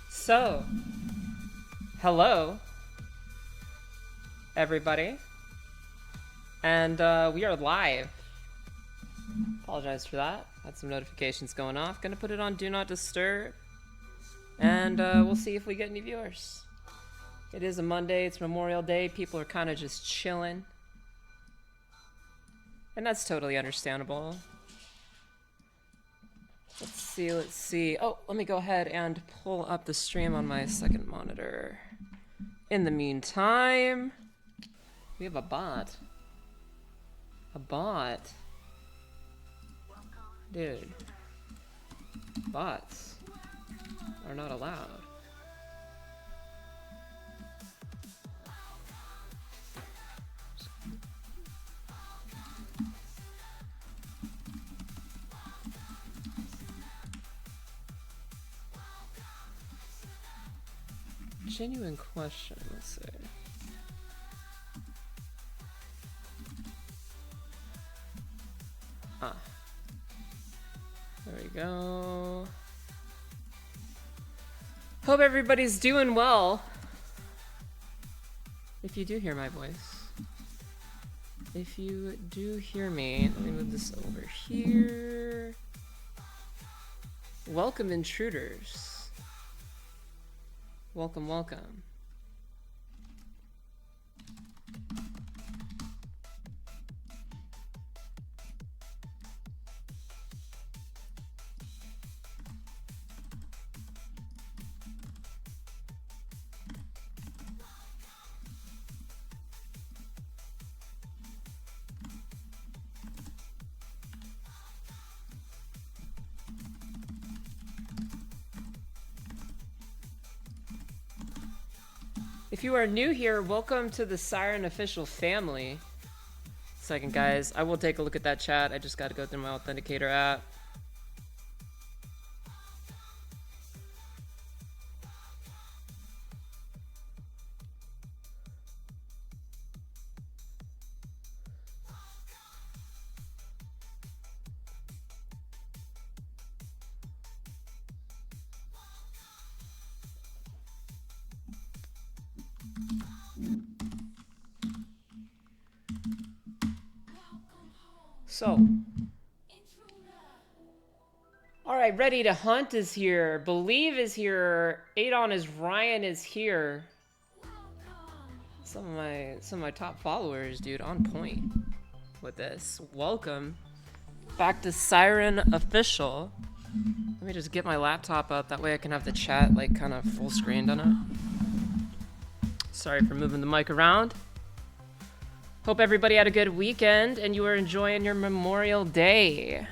So, hello, everybody, and we are live. Apologize for that. Had some notifications going off. Gonna put it on Do Not Disturb, and we'll see if we get any viewers. It is a Monday. It's Memorial Day. People are kind of just chilling, and that's totally understandable. Let's see. Oh, let me go ahead and pull up the stream on my second monitor. In the meantime, we have a bot. A bot. Dude. Bots are not allowed. Genuine question, let's see. There we go. Hope everybody's doing well. If you do hear my voice. If you do hear me, let me move this over here. Welcome, intruders. Welcome, welcome. If you are new here, welcome to the S1REN official family. Second, guys, I will take a look at that chat. I just got to go through my authenticator app. So, alright, Ready to Hunt is here, Believe is here, Adon is Ryan is here. Some of my top followers, dude, on point with this. Welcome back to S1REN official. Let me just get my laptop up, that way I can have the chat like kind of full screened on it. Sorry for moving the mic around. Hope everybody had a good weekend and you were enjoying your Memorial Day.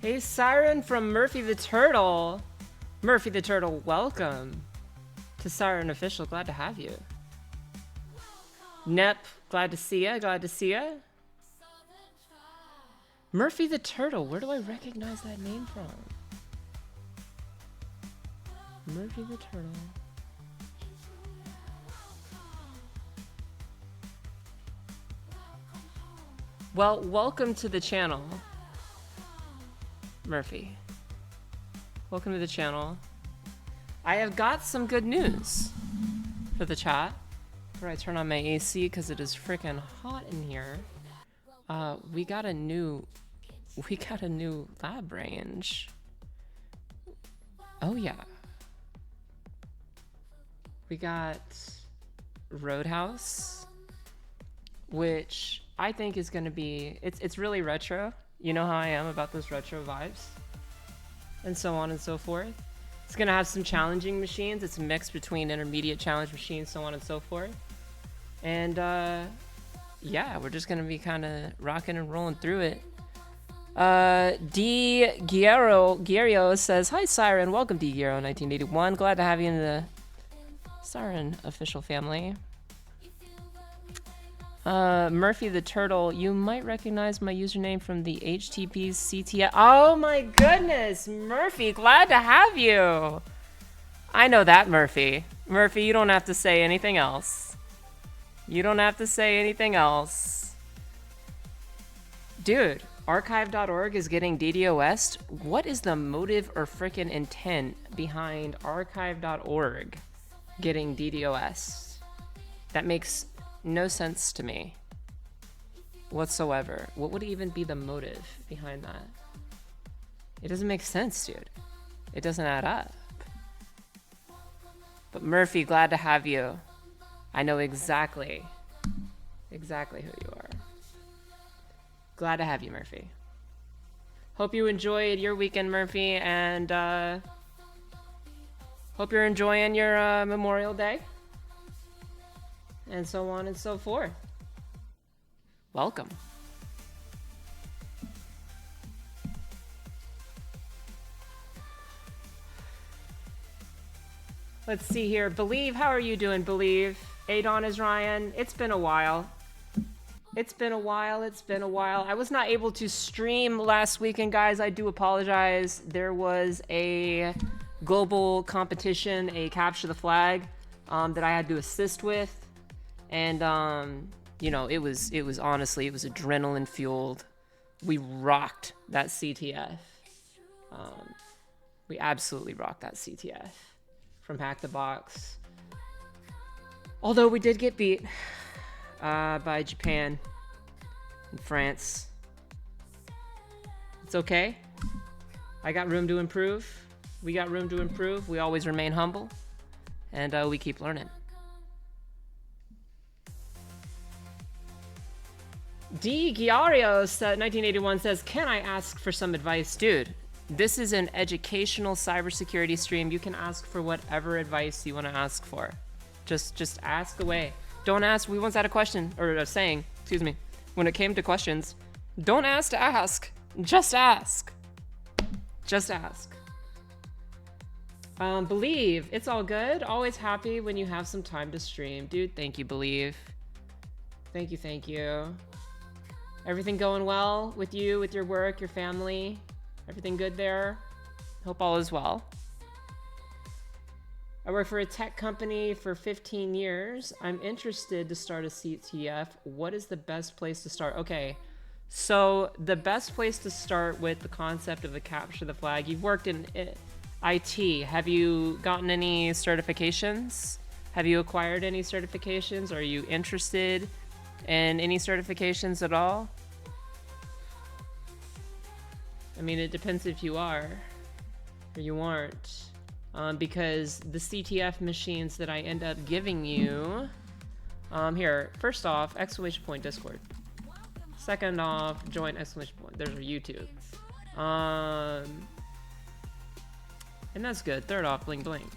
Hey, S1REN from Murphy the Turtle. Murphy the Turtle, welcome to S1REN official. Glad to have you. Nep, glad to see ya. Glad to see ya. Murphy the Turtle, where do I recognize that name from? Murphy the Turtle. Well, welcome to the channel. Murphy. Welcome to the channel. I have got some good news for the chat. Before I turn on my AC because it is freaking hot in here. We got a new lab range. Oh yeah. We got Roadhouse, which I think is gonna be it's really retro. You know how I am about those retro vibes and so on and so forth. It's gonna have some challenging machines. It's a mix between intermediate challenge machines, so on and so forth. And yeah, we're just gonna be kind of rocking and rolling through it. D. Guerrero says, "Hi, Siren. Welcome, D. Guerrero 1981. Glad to have you in the Siren official family." Murphy the Turtle, you might recognize my username from the HTP's CTF. Oh my goodness, Murphy, glad to have you. I know that, Murphy. Murphy, you don't have to say anything else. You don't have to say anything else. Dude, archive.org is getting DDoS. What is the motive or frickin' intent behind archive.org getting DDoS? That makes no sense to me whatsoever. What would even be the motive behind that? It doesn't make sense, dude. It doesn't add up. But Murphy, glad to have you. I know exactly who you are. Glad to have you, Murphy. Hope you enjoyed your weekend, Murphy, and hope you're enjoying your Memorial Day. And so on and so forth. Welcome. Let's see here. Believe, how are you doing, Believe? Adon is Ryan. It's been a while. It's been a while. I was not able to stream last weekend, guys. I do apologize. There was a global competition, a capture the flag, that I had to assist with. And, you know, it was honestly, it was adrenaline fueled. We rocked that CTF. We absolutely rocked that CTF from Hack the Box. Although we did get beat by Japan and France. It's okay. I got room to improve. We got room to improve. We always remain humble. And we keep learning. D. Giarios 1981 says, "Can I ask for some advice?" Dude, this is an educational cybersecurity stream. You can ask for whatever advice you want to ask for. Just ask away. Don't ask. We once had a question, or a saying, excuse me, when it came to questions, don't ask to ask. Just ask. Just ask. Believe, it's all good. Always happy when you have some time to stream. Dude, thank you, Believe. Thank you. Everything going well with you, with your work, your family? Everything good there? Hope all is well. I work for a tech company for 15 years. I'm interested to start a CTF. What is the best place to start? Okay, so the best place to start with the concept of the capture the flag. You've worked in IT. Have you gotten any certifications? Have you acquired any certifications? Are you interested in any certifications at all? I mean, it depends if you are or you aren't. Because the CTF machines that I end up giving you, here, first off, exclamation point Discord. Second off, join exclamation point. There's our YouTube. And that's good. Third off, bling bling.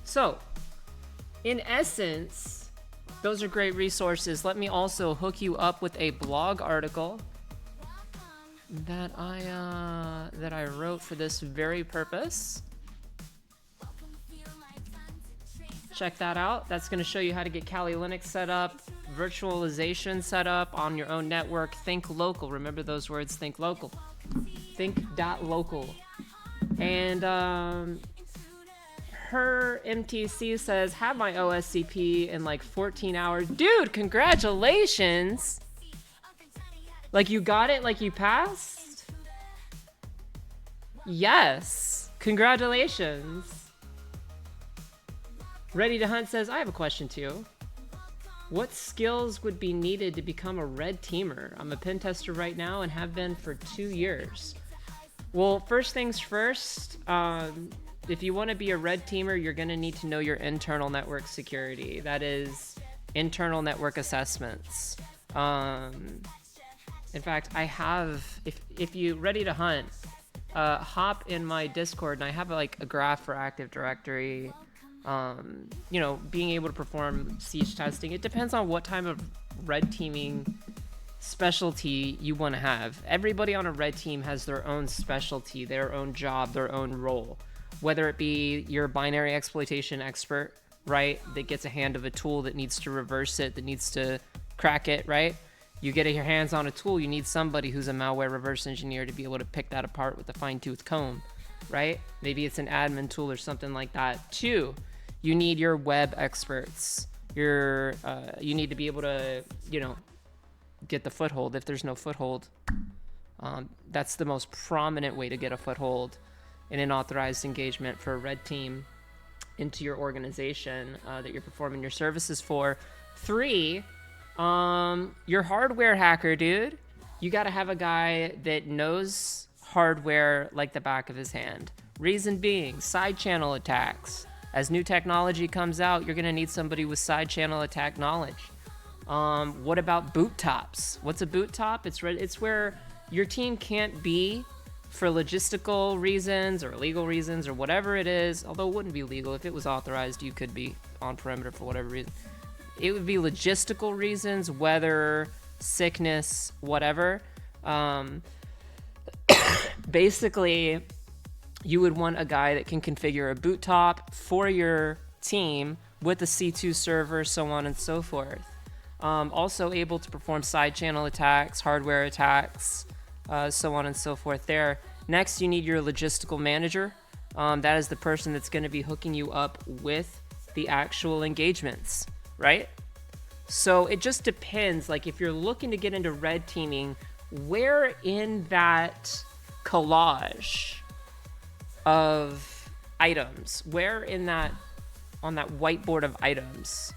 So, in essence, those are great resources. Let me also hook you up with a blog article that I wrote for this very purpose. Check that out. That's going to show you how to get Kali Linux set up, virtualization set up on your own network. Think local. Remember those words, think local. Think.local. And her MTC says, have my OSCP in like 14 hours. Dude, congratulations. Like you got it, like you passed? Yes, congratulations. Ready to Hunt says, I have a question too. What skills would be needed to become a red teamer? I'm a pen tester right now and have been for 2 years. Well, first things first, if you want to be a red teamer, you're going to need to know your internal network security. That is internal network assessments. In fact, I have, if you ready to hunt, hop in my Discord, and I have like a graph for Active Directory. You know, being able to perform siege testing. It depends on what type of red teaming specialty you want to have. Everybody on a red team has their own specialty, their own job, their own role. Whether it be your binary exploitation expert, right, that gets a hand of a tool that needs to reverse it, that needs to crack it, right? You get your hands on a tool, you need somebody who's a malware reverse engineer to be able to pick that apart with a fine-tooth comb, right? Maybe it's an admin tool or something like that. 2, you need your web experts. You need to be able to, you know, get the foothold. If there's no foothold, that's the most prominent way to get a foothold in an authorized engagement for a red team into your organization that you're performing your services for. 3, your hardware hacker, dude. You got to have a guy that knows hardware like the back of his hand. Reason being, side channel attacks. As new technology comes out, you're going to need somebody with side channel attack knowledge. What about boot tops? What's a boot top? It's where your team can't be for logistical reasons or legal reasons or whatever it is. Although it wouldn't be legal. If it was authorized, you could be on perimeter for whatever reason. It would be logistical reasons, weather, sickness, whatever. Basically, you would want a guy that can configure a boot top for your team with a C2 server, so on and so forth. Also able to perform side channel attacks, hardware attacks, so on and so forth there. Next, you need your logistical manager. That is the person that's going to be hooking you up with the actual engagements, right? So it just depends. Like if you're looking to get into red teaming, where in that collage of items, where in that, on that whiteboard of items,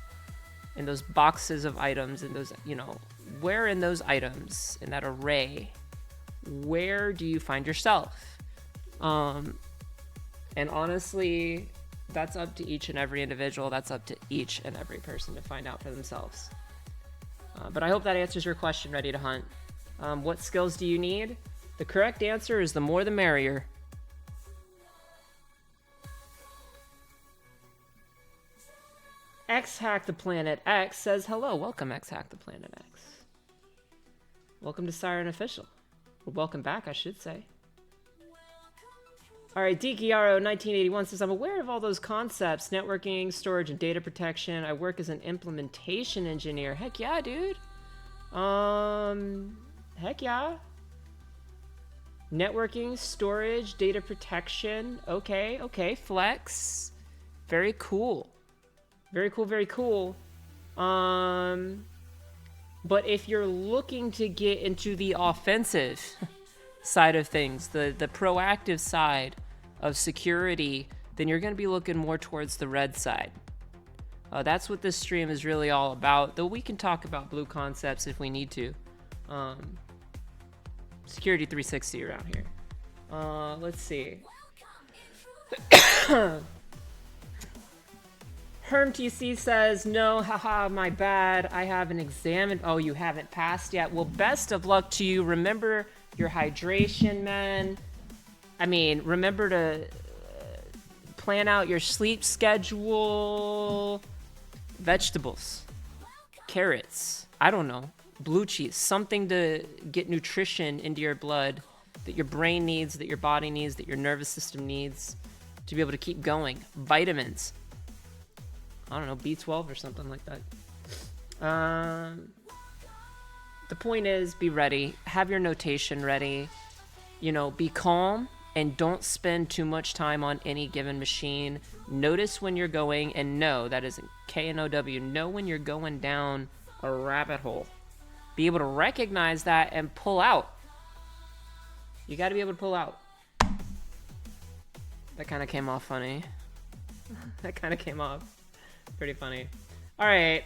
in those boxes of items, in those, you know, where in those items, in that array, where do you find yourself? And honestly, that's up to each and every individual. That's up to each and every person to find out for themselves. But I hope that answers your question, Ready to Hunt. What skills do you need? The correct answer is the more the merrier. X Hack the Planet X says hello. Welcome, X Hack the Planet X. Welcome to Siren Official. Or welcome back, I should say. All right, Dikiaro1981 says, I'm aware of all those concepts, networking, storage, and data protection. I work as an implementation engineer. Heck yeah, dude. Heck yeah. Networking, storage, data protection. Okay, flex. Very cool. Very cool, very cool. But if you're looking to get into the offensive side of things, the proactive side of security, then you're going to be looking more towards the red side. That's what this stream is really all about, though we can talk about blue concepts if we need to. Security 360 around here. Let's see. HermTC says, no, haha, my bad. I haven't examined. Oh, you haven't passed yet. Well, best of luck to you. Remember your hydration, man. I mean, remember to plan out your sleep schedule. Vegetables, carrots, I don't know, blue cheese, something to get nutrition into your blood that your brain needs, that your body needs, that your nervous system needs to be able to keep going. Vitamins. I don't know, B12 or something like that. The point is, be ready. Have your notation ready. You know, be calm and don't spend too much time on any given machine. Notice when you're going, and know, that is K-N-O-W, know when you're going down a rabbit hole. Be able to recognize that and pull out. You got to be able to pull out. That kind of came off funny. That kind of came off pretty funny. All right.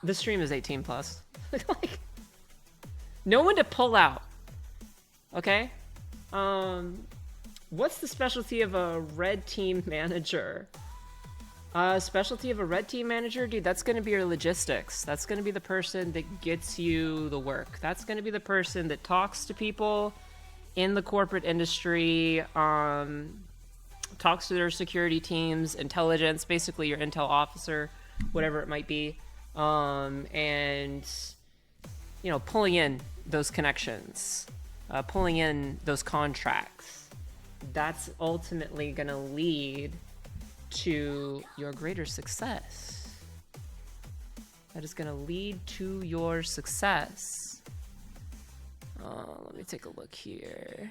The stream is 18 plus. Like, know when to pull out. Okay? What's the specialty of a red team manager? Specialty of a red team manager, dude, that's going to be your logistics. That's going to be the person that gets you the work. That's going to be the person that talks to people in the corporate industry, talks to their security teams, intelligence, basically your intel officer, whatever it might be, and, you know, pulling in those connections, pulling in those contracts. That's ultimately going to lead to your greater success. That is going to lead to your success. Let me take a look here.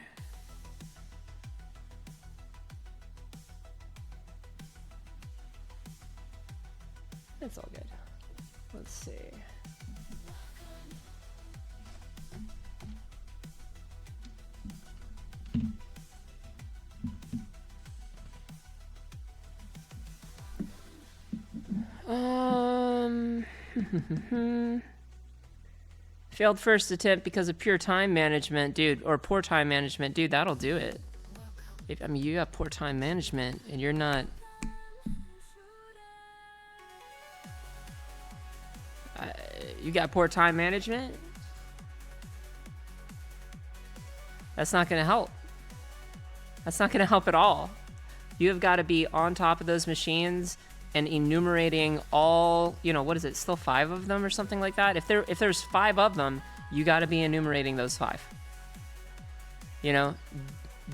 It's all good. Let's see. Failed first attempt because of pure time management, dude, or poor time management, dude. That'll do it. I mean, you got poor time management, and you're not. You got poor time management. That's not gonna help. That's not gonna help at all. You have got to be on top of those machines and enumerating all, you know, what is it, still 5 of them or something like that? If there's 5 of them, you got to be enumerating those 5. You know,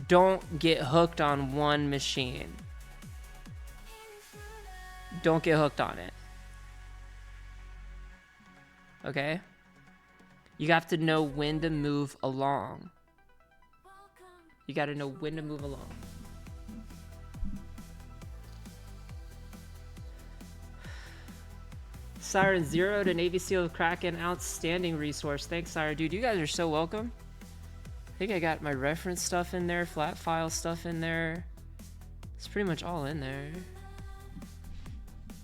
don't get hooked on one machine. Don't get hooked on it. Okay? You have to know when to move along. You got to know when to move along. Siren 0 to Navy SEAL Kraken, outstanding resource. Thanks, Siren. Dude, you guys are so welcome. I think I got my reference stuff in there, flat file stuff in there. It's pretty much all in there.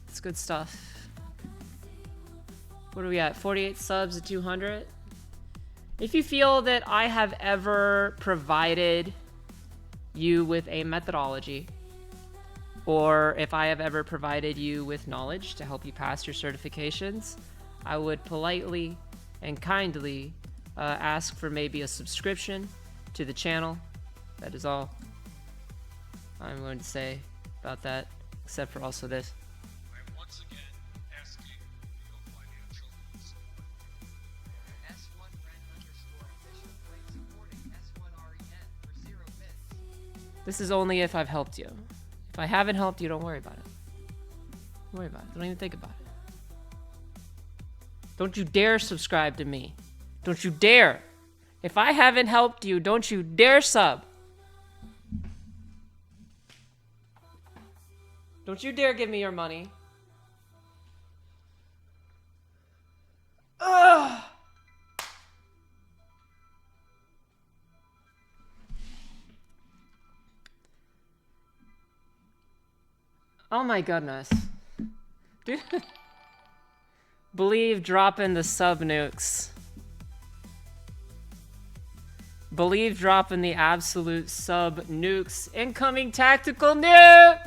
It's good stuff. What are we at? 48 subs at 200. If you feel that I have ever provided you with a methodology, or if I have ever provided you with knowledge to help you pass your certifications, I would politely and kindly ask for maybe a subscription to the channel. That is all I'm going to say about that, except for also this. I'm once again asking for your financial support. S1REN_official claims supporting S1REN for 0 bits. This is only if I've helped you. If I haven't helped you, don't worry about it. Don't worry about it. Don't even think about it. Don't you dare subscribe to me. Don't you dare. If I haven't helped you, don't you dare sub. Don't you dare give me your money. Ugh. Oh my goodness. Dude. Believe dropping the sub nukes. Believe dropping the absolute sub nukes. Incoming tactical nuke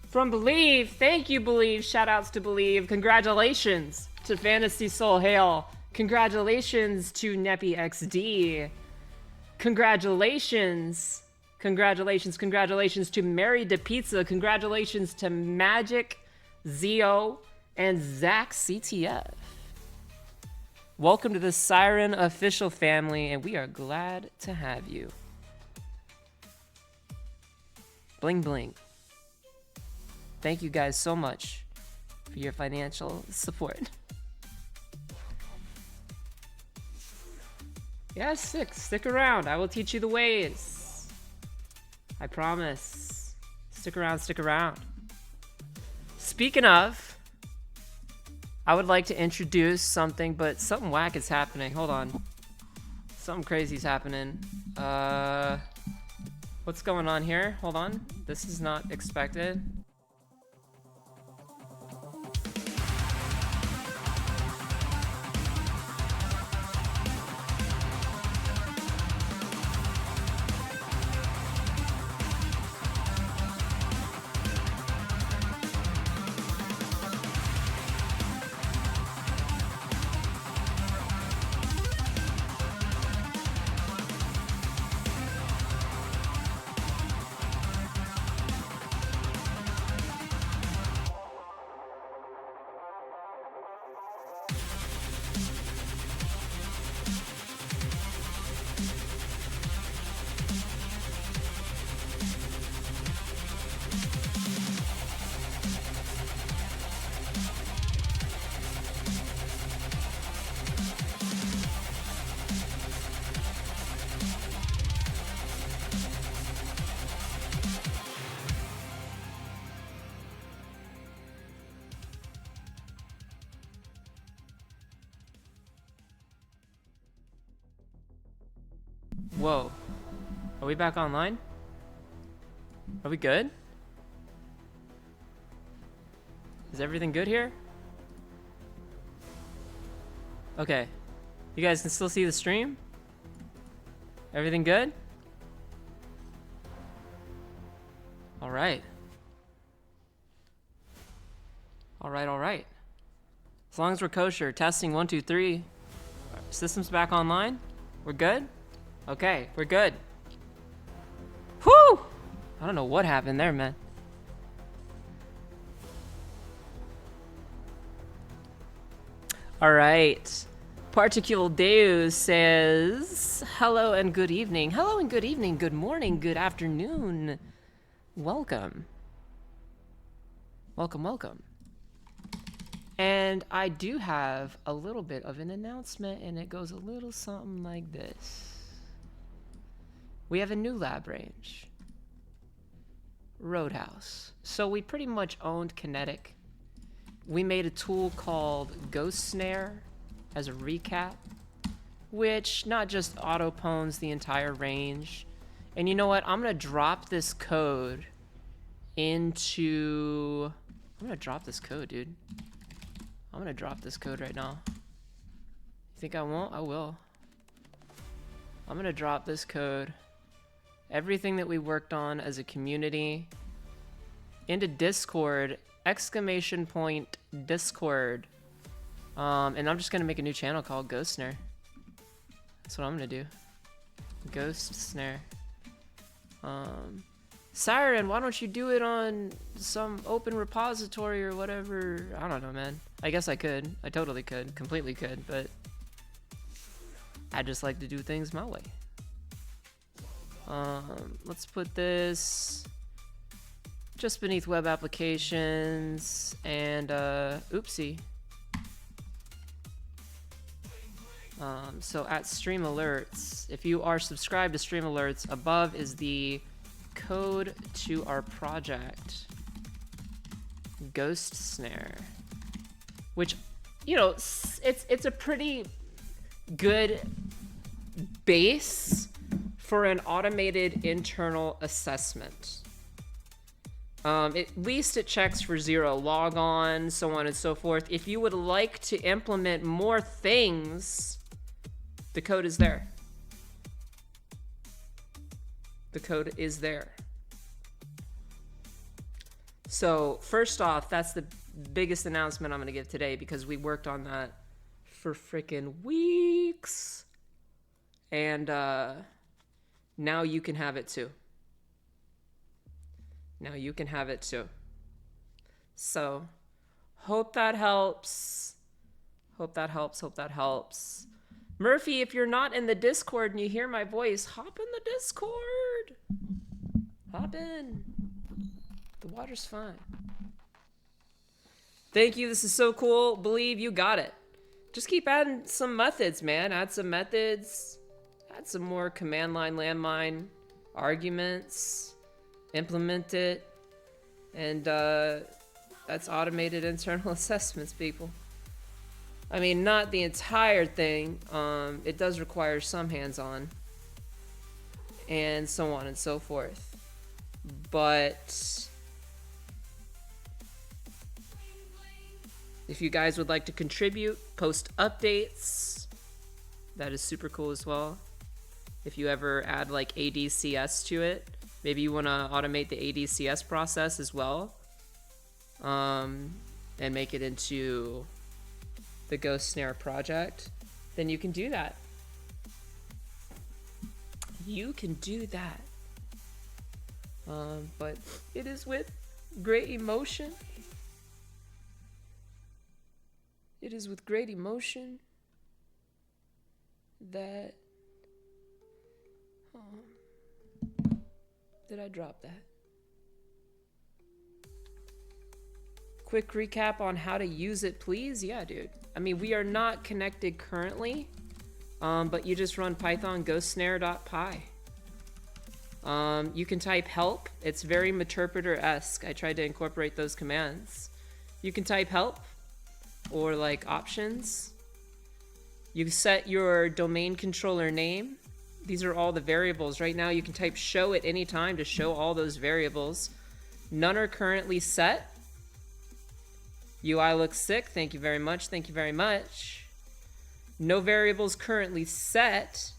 from Believe. Thank you, Believe. Shoutouts to Believe. Congratulations to Fantasy Soul Hail. Congratulations to Neppy XD. Congratulations. Congratulations to Mary De Pizza. Congratulations to Magic, Zio, and Zach CTF. Welcome to the Siren official family, and we are glad to have you. Bling bling. Thank you guys so much for your financial support. Yes, stick around. I will teach you the ways. I promise. Stick around. Speaking of, I would like to introduce something, but something whack is happening. Hold on. Something crazy is happening. What's going on here? Hold on. This is not expected. Whoa. Are we back online? Are we good? Is everything good here? Okay. You guys can still see the stream? Everything good? Alright. Alright. As long as we're kosher. Testing 1, 2, 3. System's back online? We're good? Okay, we're good. Whew! I don't know what happened there, man. Alright. Particule Deus says, hello and good evening. Hello and good evening, good morning, good afternoon. Welcome. Welcome. And I do have a little bit of an announcement, and it goes a little something like this. We have a new lab range. Roadhouse. So we pretty much owned Kinetic. We made a tool called Ghost Snare as a recap, which not just auto-pones the entire range. And you know what? I'm gonna drop this code into... I'm gonna drop this code, dude. I'm gonna drop this code right now. You think I won't? I will. I'm gonna drop this code. Everything that we worked on as a community into Discord, ! Discord. And I'm just gonna make a new channel called Ghost Snare. That's what I'm gonna do. Ghost Snare. S1REN, why don't you do it on some open repository or whatever? I don't know, man. I guess I could. I totally could. Completely could, but I just like to do things my way. Let's put this just beneath web applications and oopsie. So at Stream Alerts, if you are subscribed to Stream Alerts, above is the code to our project, Ghost Snare, which, you know, it's a pretty good base for an automated internal assessment. At least it checks for zero logon, so on and so forth. If you would like to implement more things, the code is there. The code is there. So first off, that's the biggest announcement I'm gonna give today, because we worked on that for freaking weeks. And now you can have it too. Now you can have it too. So hope that helps. Hope that helps. Murphy, if you're not in the Discord and you hear my voice, hop in the Discord. Hop in. The water's fine. Thank you. This is so cool. Believe you got it. Just keep adding some methods, man. Add some methods. Add some more command line, landmine arguments. Implement it. And that's automated internal assessments, people. I mean, not the entire thing. It does require some hands-on. And so on and so forth. But if you guys would like to contribute, post updates, that is super cool as well. If you ever add like ADCS to it, maybe you want to automate the ADCS process as well, and make it into the Ghost Snare project, then you can do that. You can do that. But it is with great emotion. It is with great emotion that did I drop that? Quick recap on how to use it, please. Yeah, dude. I mean, we are not connected currently, but you just run python ghostsnare.py. You can type help. It's very Meterpreter-esque. I tried to incorporate those commands. You can type help or like options. You set your domain controller name. These are all the variables. Right now you can type show at any time to show all those variables. None are currently set. UI looks sick. Thank you very much. Thank you very much. No variables currently set,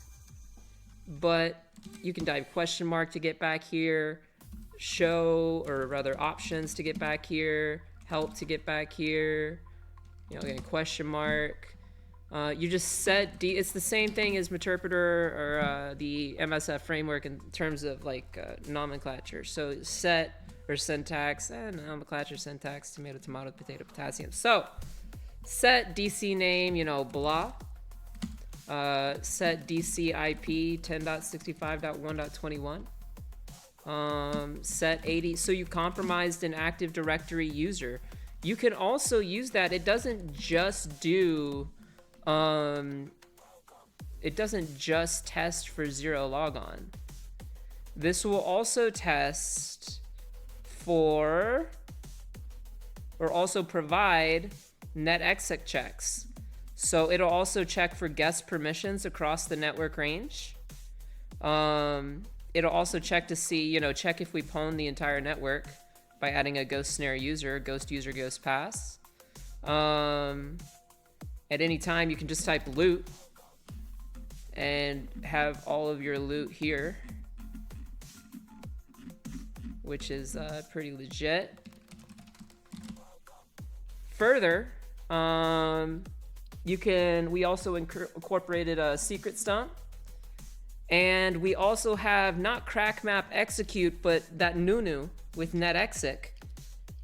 but you can type question mark to get back here, show, or rather options to get back here, help to get back here, you know, again, question mark. You just set it's the same thing as Meterpreter or the MSF framework in terms of like nomenclature. So set or syntax, nomenclature, syntax, tomato, tomato, potato, potassium. So set DC name, you know, blah. Set DC IP 10.65.1.21. Set 80. So you compromised an Active Directory user. You can also use that. It doesn't just do. It doesn't just test for zero logon. This will also test for, or also provide netexec checks. So it'll also check for guest permissions across the network range. It'll also check to see, you know, check if we pwn the entire network by adding a ghost snare user, ghost user, ghost pass. At any time, you can just type loot and have all of your loot here, which is pretty legit. Further, we also incorporated a secret stump, and we also have not crack map execute, but that NuNu with netexec.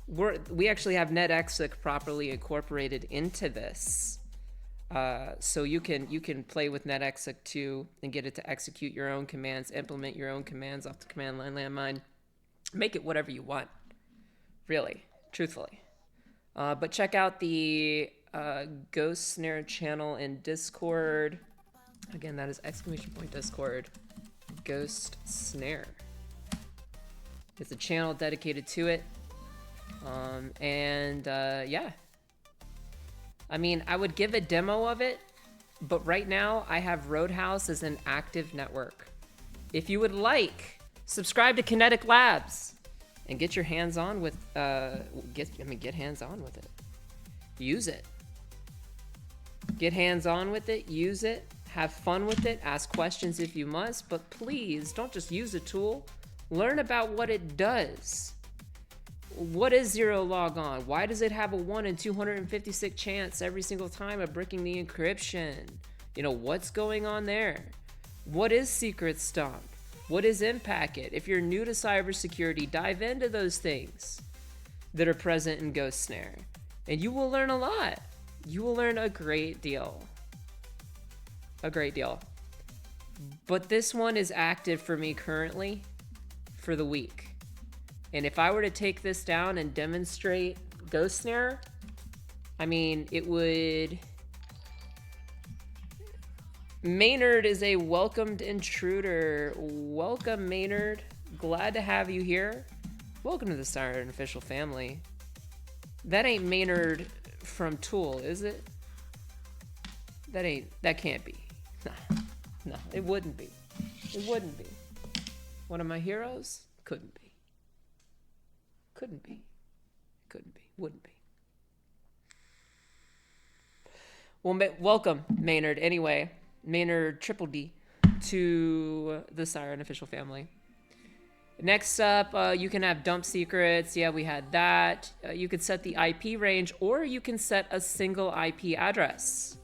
We actually have netexec properly incorporated into this. So you can play with netexec too and get it to execute your own commands, implement your own commands off the command line landmine, make it whatever you want, really, truthfully. But check out the Ghost Snare channel in Discord. Again, that is !Discord, Ghost Snare. It's a channel dedicated to it. Yeah. I mean, I would give a demo of it, but right now I have Roadhouse as an active network. If you would like, subscribe to Kinetic Labs and get your hands on with, get hands on with it. Use it. Get hands on with it, use it, have fun with it, ask questions if you must, but please don't just use a tool. Learn about what it does. What is zero logon? Why does it have a 1 in 256 chance every single time of breaking the encryption? You know, what's going on there? What is secret stump? What is impacket? If you're new to cybersecurity, dive into those things that are present in Ghost Snare, and you will learn a lot. You will learn a great deal. A great deal. But this one is active for me currently for the week. And if I were to take this down and demonstrate Ghost Snare, I mean, it would... Maynard is a welcomed intruder. Welcome, Maynard. Glad to have you here. Welcome to the SlayerLabs official family. That ain't Maynard from Tool, is it? That can't be. No, it wouldn't be. It wouldn't be. One of my heroes? Couldn't be. Couldn't be. Couldn't be. Wouldn't be. Well, welcome, Maynard. Anyway, Maynard Triple D to the SlayerLabs official family. Next up, you can have dump secrets. Yeah, we had that. You could set the IP range, or you can set a single IP address.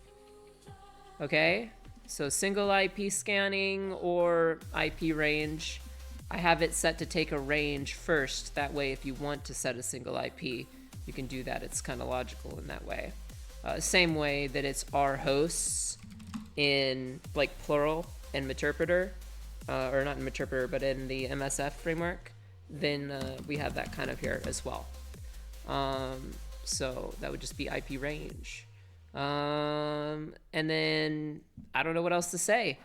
Okay? So single IP scanning or IP range. I have it set to take a range first. That way, if you want to set a single IP, you can do that. It's kind of logical in that way. Same way that it's our hosts in like plural in Meterpreter, or not in Meterpreter, but in the MSF framework, then we have that kind of here as well. So that would just be IP range. And then I don't know what else to say.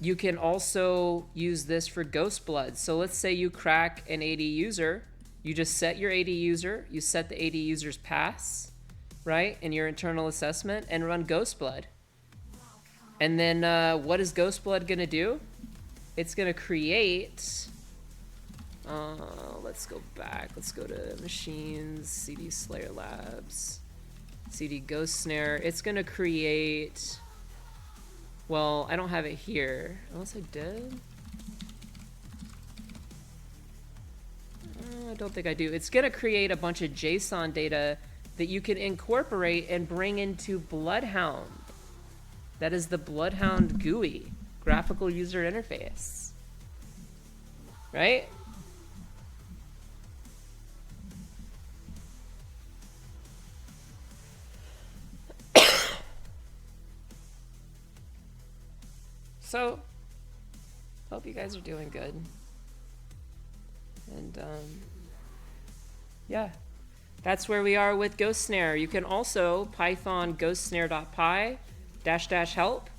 You can also use this for ghost blood. So let's say you crack an AD user. You just set your AD user. You set the AD user's pass, right, in your internal assessment, and run ghost blood. And then what is Ghostblood gonna do? It's gonna create, let's go back. Let's go to machines, CD SlayerLabs, CD Ghost Snare. It's gonna create, well, I don't have it here, unless I did. I don't think I do. It's gonna create a bunch of JSON data that you can incorporate and bring into Bloodhound. That is the Bloodhound GUI, graphical user interface. Right? So, hope you guys are doing good. And, yeah. That's where we are with Ghost Snare. You can also Python ghostsnare.py -- help,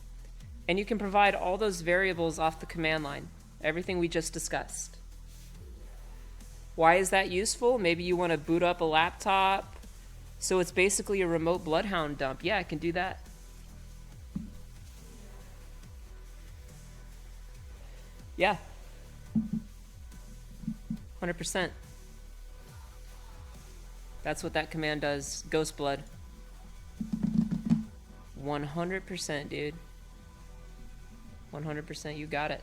and you can provide all those variables off the command line. Everything we just discussed. Why is that useful? Maybe you want to boot up a laptop. So it's basically a remote Bloodhound dump. Yeah, I can do that. Yeah. 100%. That's what that command does. Ghostblood. 100%, dude. 100%, you got it.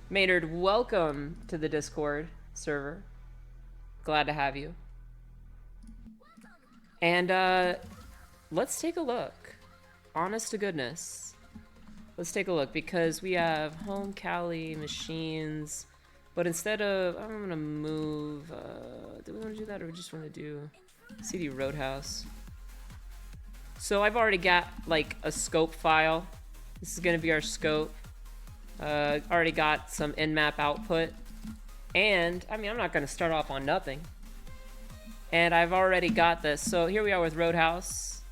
Maynard, welcome to the Discord server. Glad to have you. And let's take a look. Honest to goodness. Let's take a look, because we have home Cali machines, but instead of, I'm gonna move, do we want to do that, or we just want to do CD Roadhouse? So I've already got like a scope file. This is gonna be our scope. Already got some nmap output, and I mean, I'm not gonna start off on nothing. And I've already got this. So here we are with Roadhouse.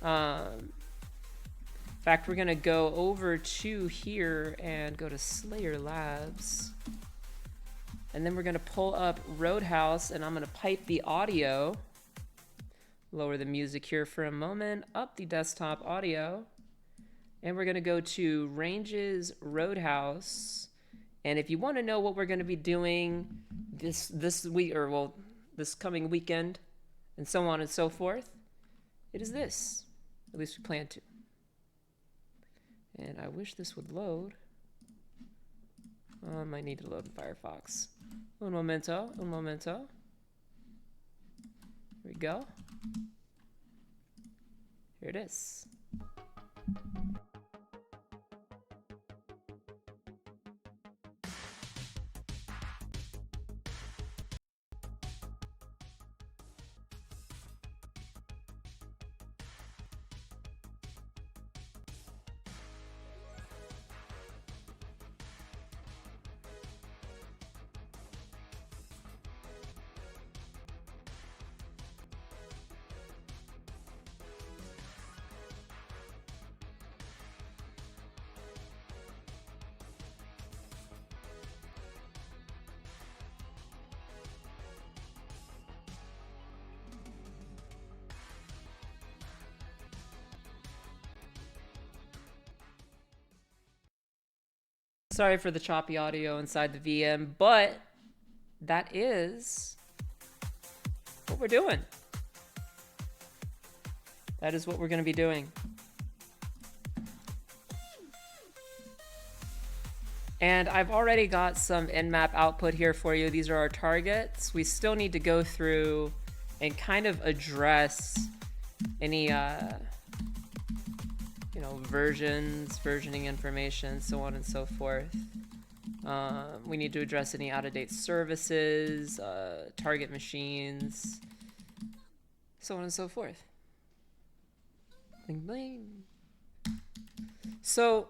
In fact, we're gonna go over to here and go to SlayerLabs. And then we're gonna pull up Roadhouse, and I'm gonna pipe the audio. Lower the music here for a moment, up the desktop audio. And we're gonna go to Ranges Roadhouse. And if you wanna know what we're gonna be doing this week, or well, this coming weekend, and so on and so forth, it is this. At least we plan to. And I wish this would load. I might need to load in Firefox. Un momento, un momento. Here we go. Here it is. Sorry for the choppy audio inside the VM, but that is what we're doing. That is what we're going to be doing. And I've already got some nmap output here for you. These are our targets. We still need to go through and kind of address any versioning information, so on and so forth. We need to address any out-of-date services, target machines, so on and so forth. Bling bling. So,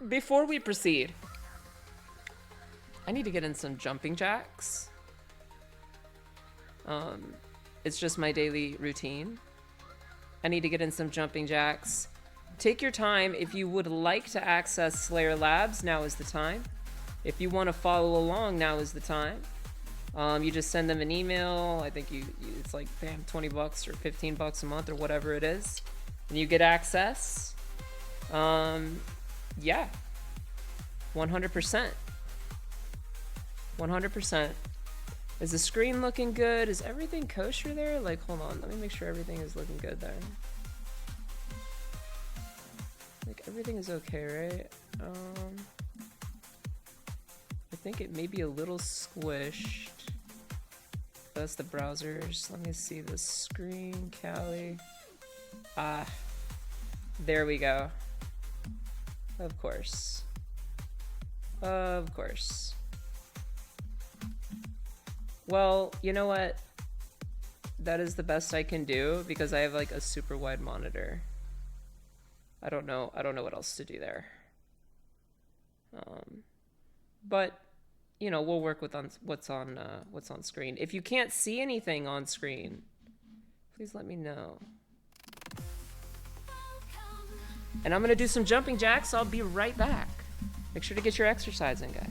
before we proceed, I need to get in some jumping jacks. It's just my daily routine. I need to get in some jumping jacks. Take your time. If you would like to access SlayerLabs, now is the time. If you want to follow along, now is the time. You just send them an email. I think it's like damn $20 or $15 a month or whatever it is, and you get access. Yeah, 100%. 100%. Is the screen looking good? Is everything kosher there? Like, hold on, let me make sure everything is looking good there. Like, everything is okay, right? I think it may be a little squished. That's the browsers. Let me see the screen, Callie. Ah, there we go. Of course. Of course. Well, you know what? That is the best I can do because I have like a super wide monitor. I don't know what else to do there. But you know, we'll work with what's on screen. If you can't see anything on screen, please let me know. And I'm gonna do some jumping jacks, so I'll be right back. Make sure to get your exercise in, guys.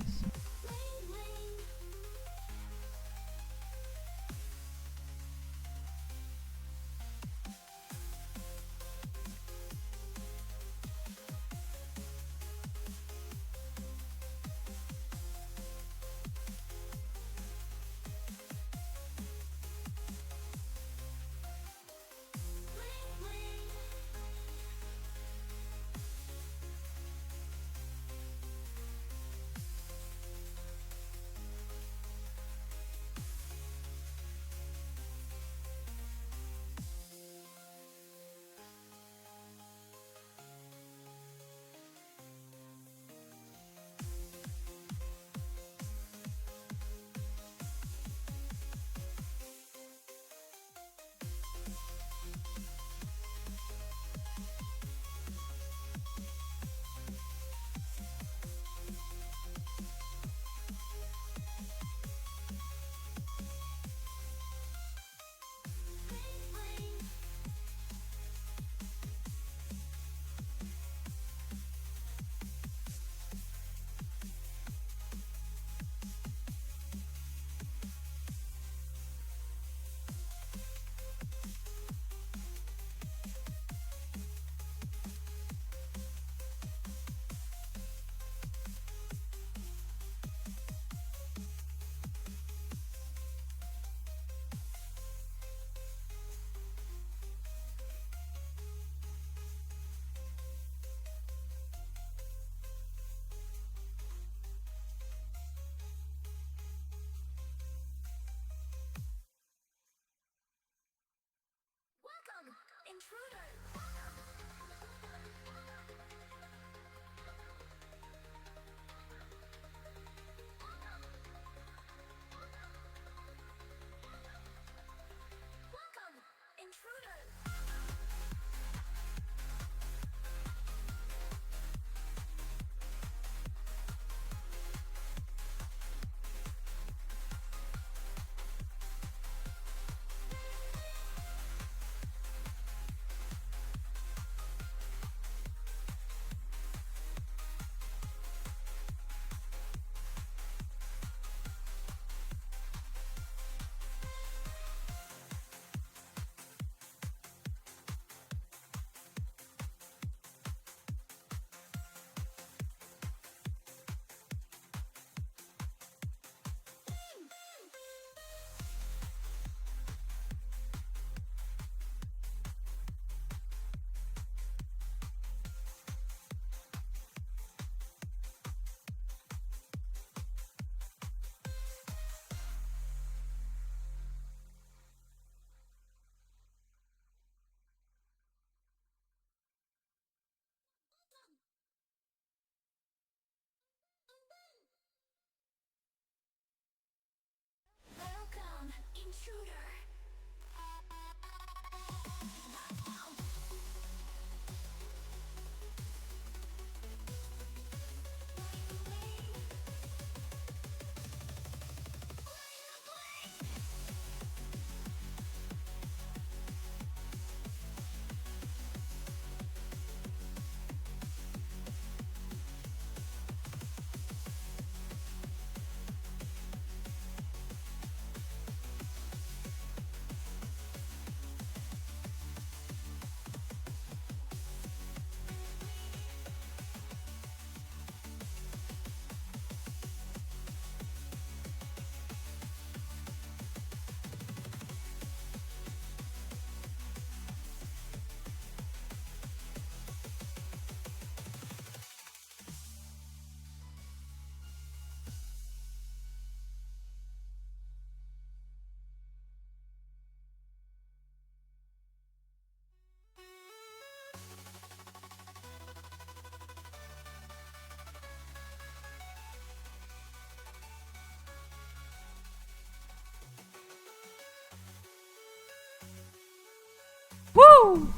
Woo!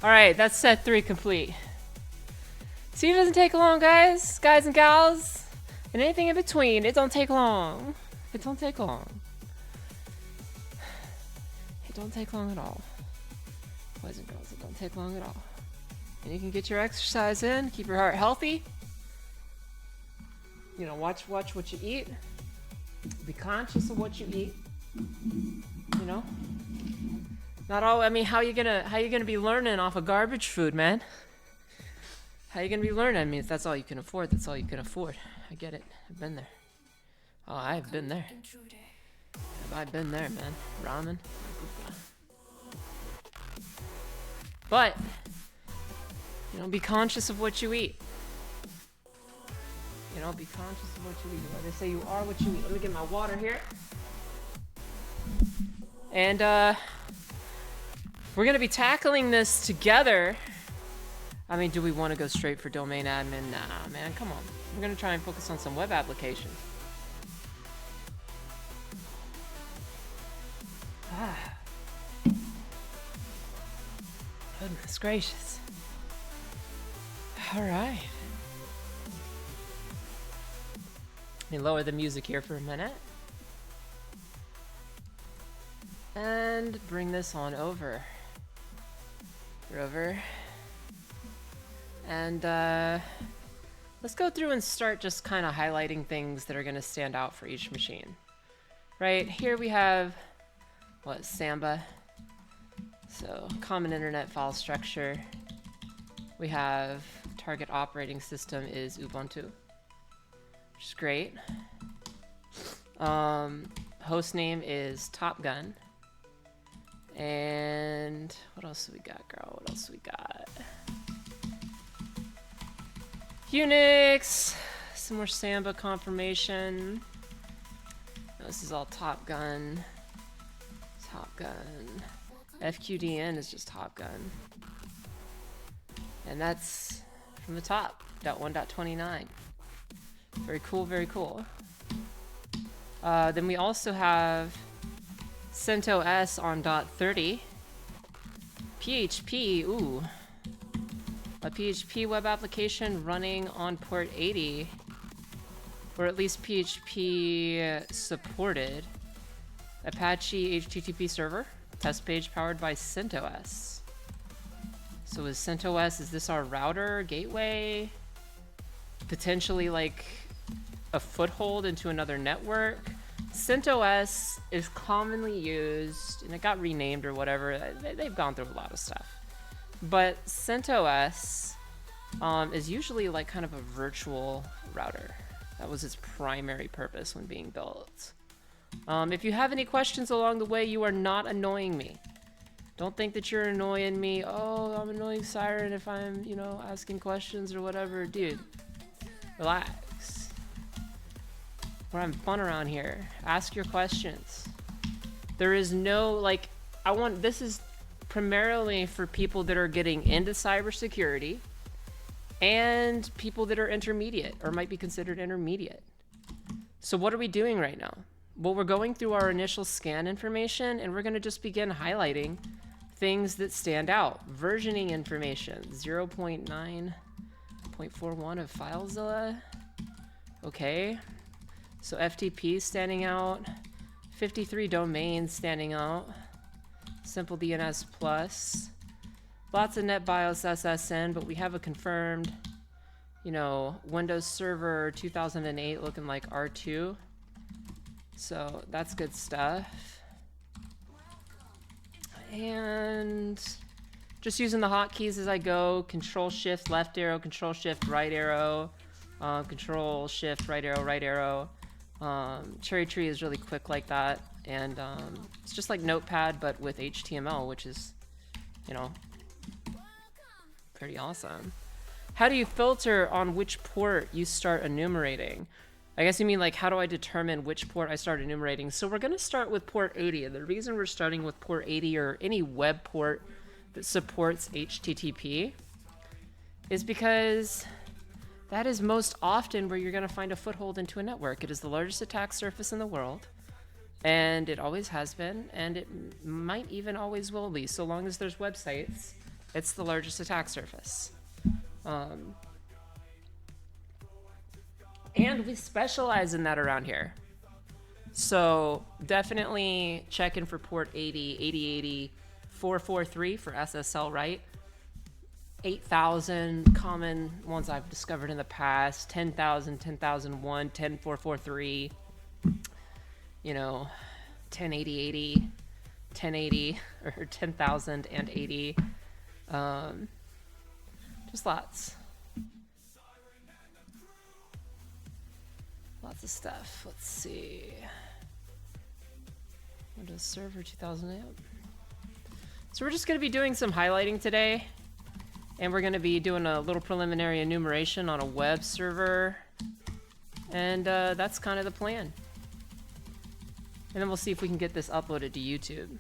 Alright, that's set 3 complete. See, it doesn't take long, guys and gals, and anything in between. It don't take long. It don't take long. It don't take long at all. Boys and girls, it don't take long at all. And you can get your exercise in, keep your heart healthy. You know, watch what you eat. Be conscious of what you eat. You know? Not all, I mean, how you gonna be learning off of garbage food, man? How you gonna be learning? I mean, if that's all you can afford, that's all you can afford. I get it. I've been there. Oh, I've been there. I've been there, man. Ramen. But, you know, be conscious of what you eat. You know, be conscious of what you eat. Like they say, you are what you eat. Let me get my water here. And, we're gonna be tackling this together. I mean, do we want to go straight for domain admin? Nah, man, come on. We're gonna try and focus on some web applications. Ah. Goodness gracious. All right. Let me lower the music here for a minute. And bring this on over. And let's go through and start just kind of highlighting things that are going to stand out for each machine. Right here we have, what, Samba. So common internet file structure. We have target operating system is Ubuntu, which is great. Host name is Top Gun. And what else do we got, girl? What else do we got? Unix. Some more Samba confirmation. No, this is all Top Gun. Top Gun. FQDN is just Top Gun. And that's from the top. .1.29. Very cool, very cool. Then we also have CentOS on .30. PHP, ooh. A PHP web application running on port 80. Or at least PHP supported. Apache HTTP server. Test page powered by CentOS. So is CentOS, is this our router, gateway? Potentially like a foothold into another network? CentOS is commonly used, and it got renamed or whatever. They've gone through a lot of stuff. But CentOS is usually like kind of a virtual router. That was its primary purpose when being built. If you have any questions along the way, you are not annoying me. Don't think that you're annoying me. Oh, I'm annoying Siren if I'm, you know, asking questions or whatever. Dude, relax. We're having fun around here. Ask your questions. There is no, like, this is primarily for people that are getting into cybersecurity and people that are intermediate or might be considered intermediate. So what are we doing right now? Well, we're going through our initial scan information and we're going to just begin highlighting things that stand out. Versioning information, 0.9.41 of FileZilla. Okay. So FTP standing out. 53 domains standing out. Simple DNS plus. Lots of NetBIOS SSN, but we have a confirmed, you know, Windows Server 2008 looking like R2. So that's good stuff. And just using the hotkeys as I go. Control Shift left arrow, Control Shift right arrow, Control Shift right arrow, right arrow. Cherry Tree is really quick like that, and it's just like Notepad but with HTML, which is, you know, pretty awesome. How do you filter on which port you start enumerating? I guess you mean like, how do I determine which port I start enumerating? So we're going to start with port 80, and the reason we're starting with port 80 or any web port that supports HTTP is because that is most often where you're going to find a foothold into a network. It is the largest attack surface in the world. And it always has been, and it might even always will be. So long as there's websites, it's the largest attack surface. And we specialize in that around here. So definitely check in for port 80, 8080, 443 for SSL, right? 8,000 common ones I've discovered in the past, 10,000, 10,001, 10443, you know, 108080, 1080, or 10,080. Just lots. Lots of stuff. Let's see. Windows Server 2008. So we're just going to be doing some highlighting today. And we're going to be doing a little preliminary enumeration on a web server. And that's kind of the plan. And then we'll see if we can get this uploaded to YouTube.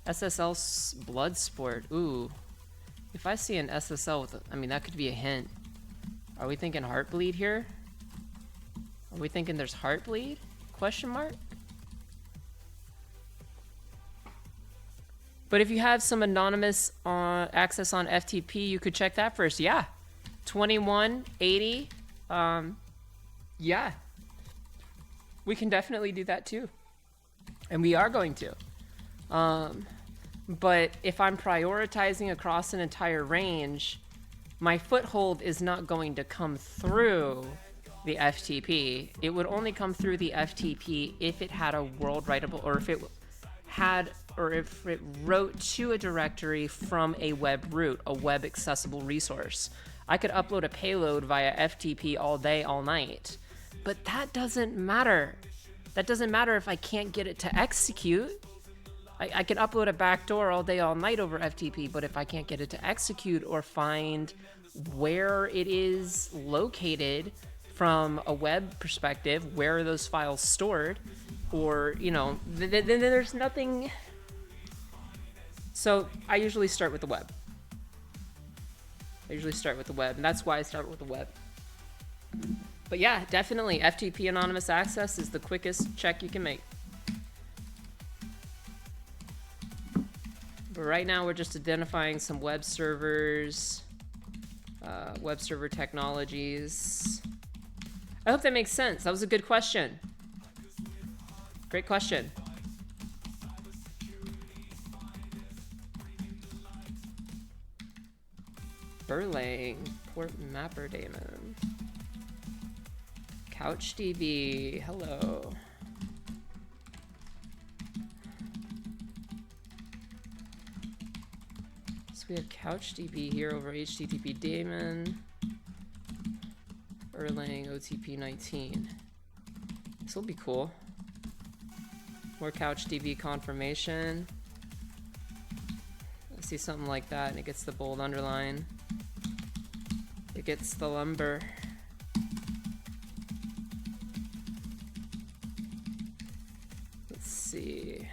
SSL Bloodsport. Ooh. If I see an SSL with I mean, that could be a hint. Are we thinking Heartbleed here? Are we thinking there's Heartbleed? Question mark? But if you have some anonymous access on FTP, you could check that first. Yeah. 2180. Yeah. We can definitely do that too. And we are going to. But if I'm prioritizing across an entire range, my foothold is not going to come through the FTP. It would only come through the FTP if it had a world writable, or if it had, or if it wrote to a directory from a web root, a web accessible resource. I could upload a payload via FTP all day, all night, but that doesn't matter. That doesn't matter if I can't get it to execute. I can upload a backdoor all day, all night over FTP, but if I can't get it to execute or find where it is located from a web perspective, where are those files stored, or, you know, then there's nothing. So I usually start with the web. And that's why I start with the web. But yeah, definitely FTP anonymous access is the quickest check you can make. But right now we're just identifying some web servers, web server technologies. I hope that makes sense. That was a good question. Great question. Berlang, port mapper daemon. CouchDB, hello. So we have CouchDB here over HTTP daemon. Erlang OTP 19. This will be cool. More CouchDB confirmation. I see something like that and it gets the bold underline. It gets the lumber. Let's see.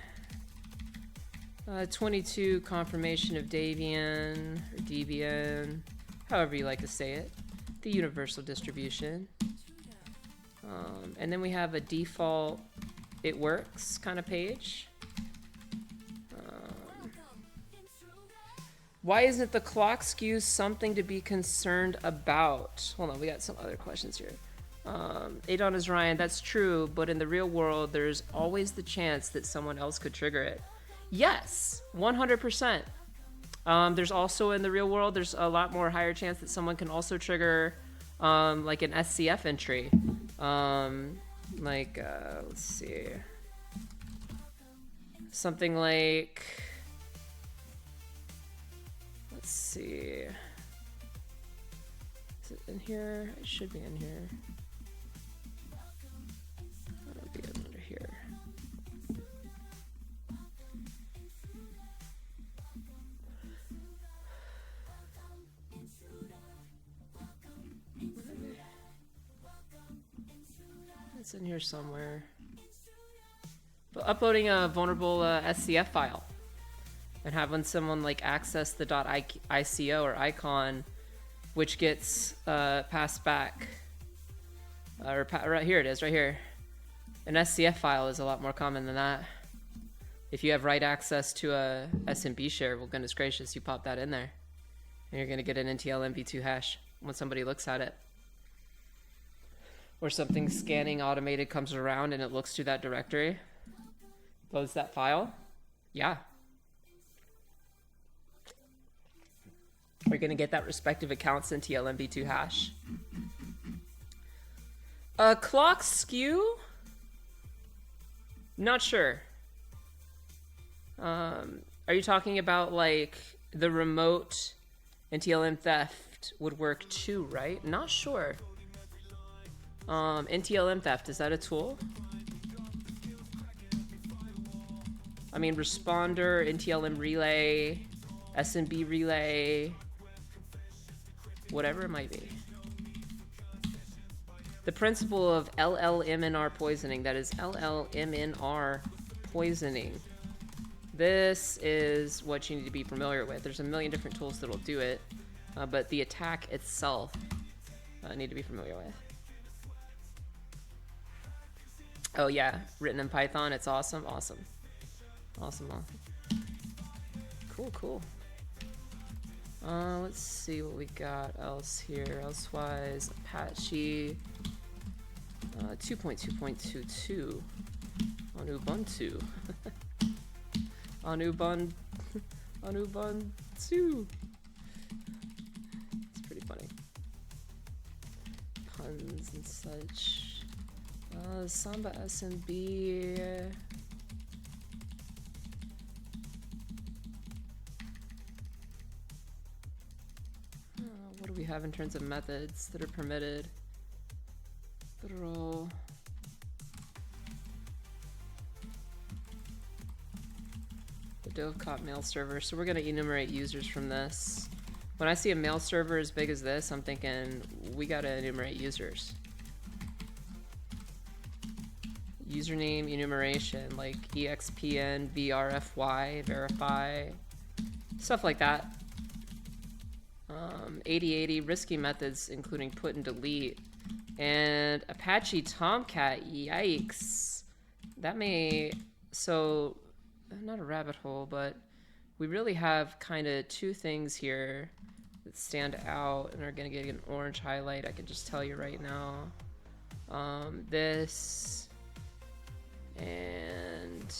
22 confirmation of Debian, or Debian, however you like to say it. The universal distribution. And then we have a default it works kind of page. Why isn't the clock skew something to be concerned about? Hold on, we got some other questions here. Adon is Ryan, that's true, but in the real world, there's always the chance that someone else could trigger it. Yes, 100%. There's also in the real world, there's a lot more higher chance that someone can also trigger like an SCF entry. Let's see. Something like, let's see. Is it in here? It should be in here. It'll be under here. It's in here somewhere. But uploading a vulnerable SCF file and having someone like access the .ico or icon, which gets passed back. Right here it is, right here. An SCF file is a lot more common than that. If you have write access to a SMB share, well, goodness gracious, you pop that in there. And you're going to get an NTL MV2 hash when somebody looks at it. Or something scanning automated comes around and it looks through that directory, loads that file. Yeah. We're going to get that respective account's NTL MV2 hash. Clock skew? Not sure. Are you talking about like the remote NTLM theft would work too, right? Not sure. NTLM theft, is that a tool? I mean, responder, NTLM relay, SMB relay, whatever it might be. The principle of LLMNR poisoning, that is LLMNR poisoning. This is what you need to be familiar with. There's a million different tools that'll do it, but the attack itself I need to be familiar with. Oh yeah, written in Python, it's awesome, awesome. Awesome, awesome. Cool, cool. Let's see what we got else here. Elsewise, Apache 2.2.22 on Ubuntu. On Ubuntu. On Ubuntu. It's pretty funny. Puns and such. Samba SMB. What do we have in terms of methods that are permitted? Literal. The Dovecop mail server. So we're going to enumerate users from this. When I see a mail server as big as this, I'm thinking we got to enumerate users. Username enumeration, like EXPN, VRFY, verify, stuff like that. 8080 risky methods, including put and delete. And Apache Tomcat, yikes. That may, so, not a rabbit hole, but we really have kind of two things here that stand out and are going to get an orange highlight. I can just tell you right now. This and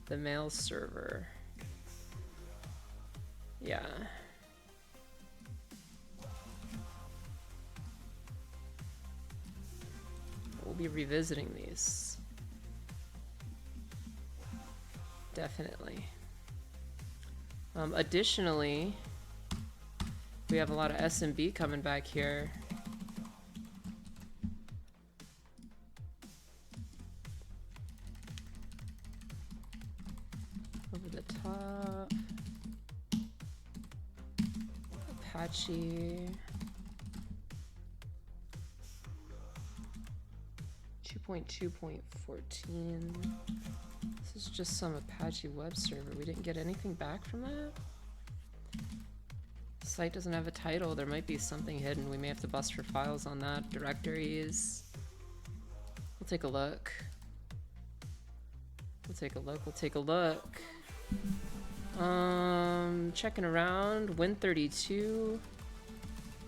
the mail server. Yeah. We'll be revisiting these. Definitely. Additionally, we have a lot of SMB coming back here. Over the top. Apache. 2.2.14. This is just some Apache web server. We didn't get anything back from that? The site doesn't have a title. There might be something hidden. We may have to bust for files on that. Directories. We'll take a look. We'll take a look. We'll take a look. Checking around. Win32.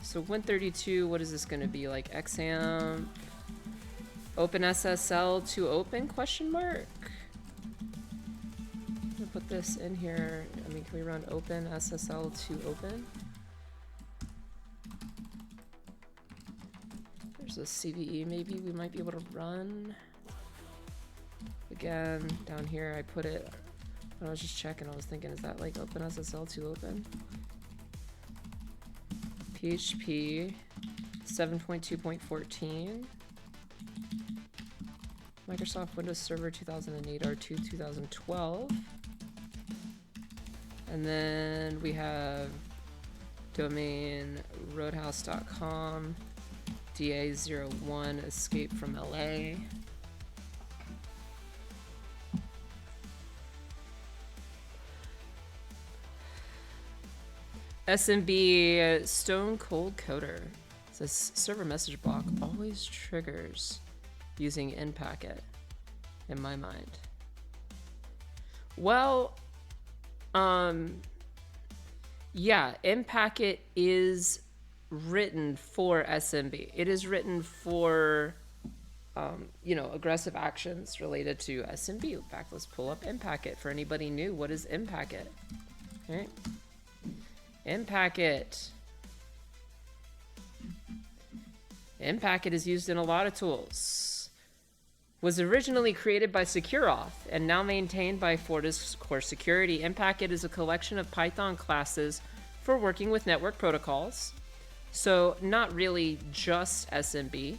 So Win32, what is this going to be? Like XAMPP? OpenSSL to open, question mark? I'm gonna put this in here. I mean, can we run OpenSSL to open? There's a CVE maybe we might be able to run. Again, down here I put it, when I was just checking, I was thinking, is that like OpenSSL to open? PHP 7.2.14. Microsoft Windows Server 2008 R2 2012. And then we have domain roadhouse.com, DA01, escape from LA. SMB Stone Cold Coder. It says server message block always triggers using in packet in my mind? Well, yeah, in packet is written for SMB. It is written for you know, aggressive actions related to SMB. In fact, let's pull up in packet for anybody new. What is in packet? All right. In packet. In packet is used in a lot of tools. Was originally created by SecureAuth and now maintained by Fortis Core Security. In packet is a collection of Python classes for working with network protocols. So not really just SMB,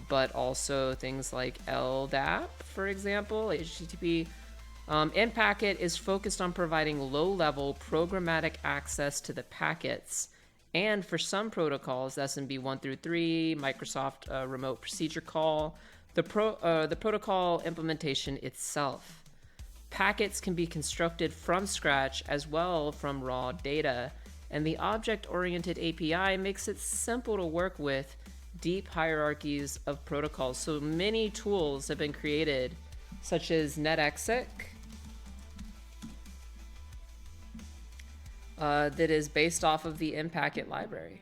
but also things like LDAP, for example, HTTP. In packet is focused on providing low-level programmatic access to the packets. And for some protocols, SMB 1 through 3, Microsoft Remote Procedure Call, the protocol implementation itself. Packets can be constructed from scratch as well from raw data, and the object-oriented API makes it simple to work with deep hierarchies of protocols. So many tools have been created, such as NetExec, that is based off of the in-packet library.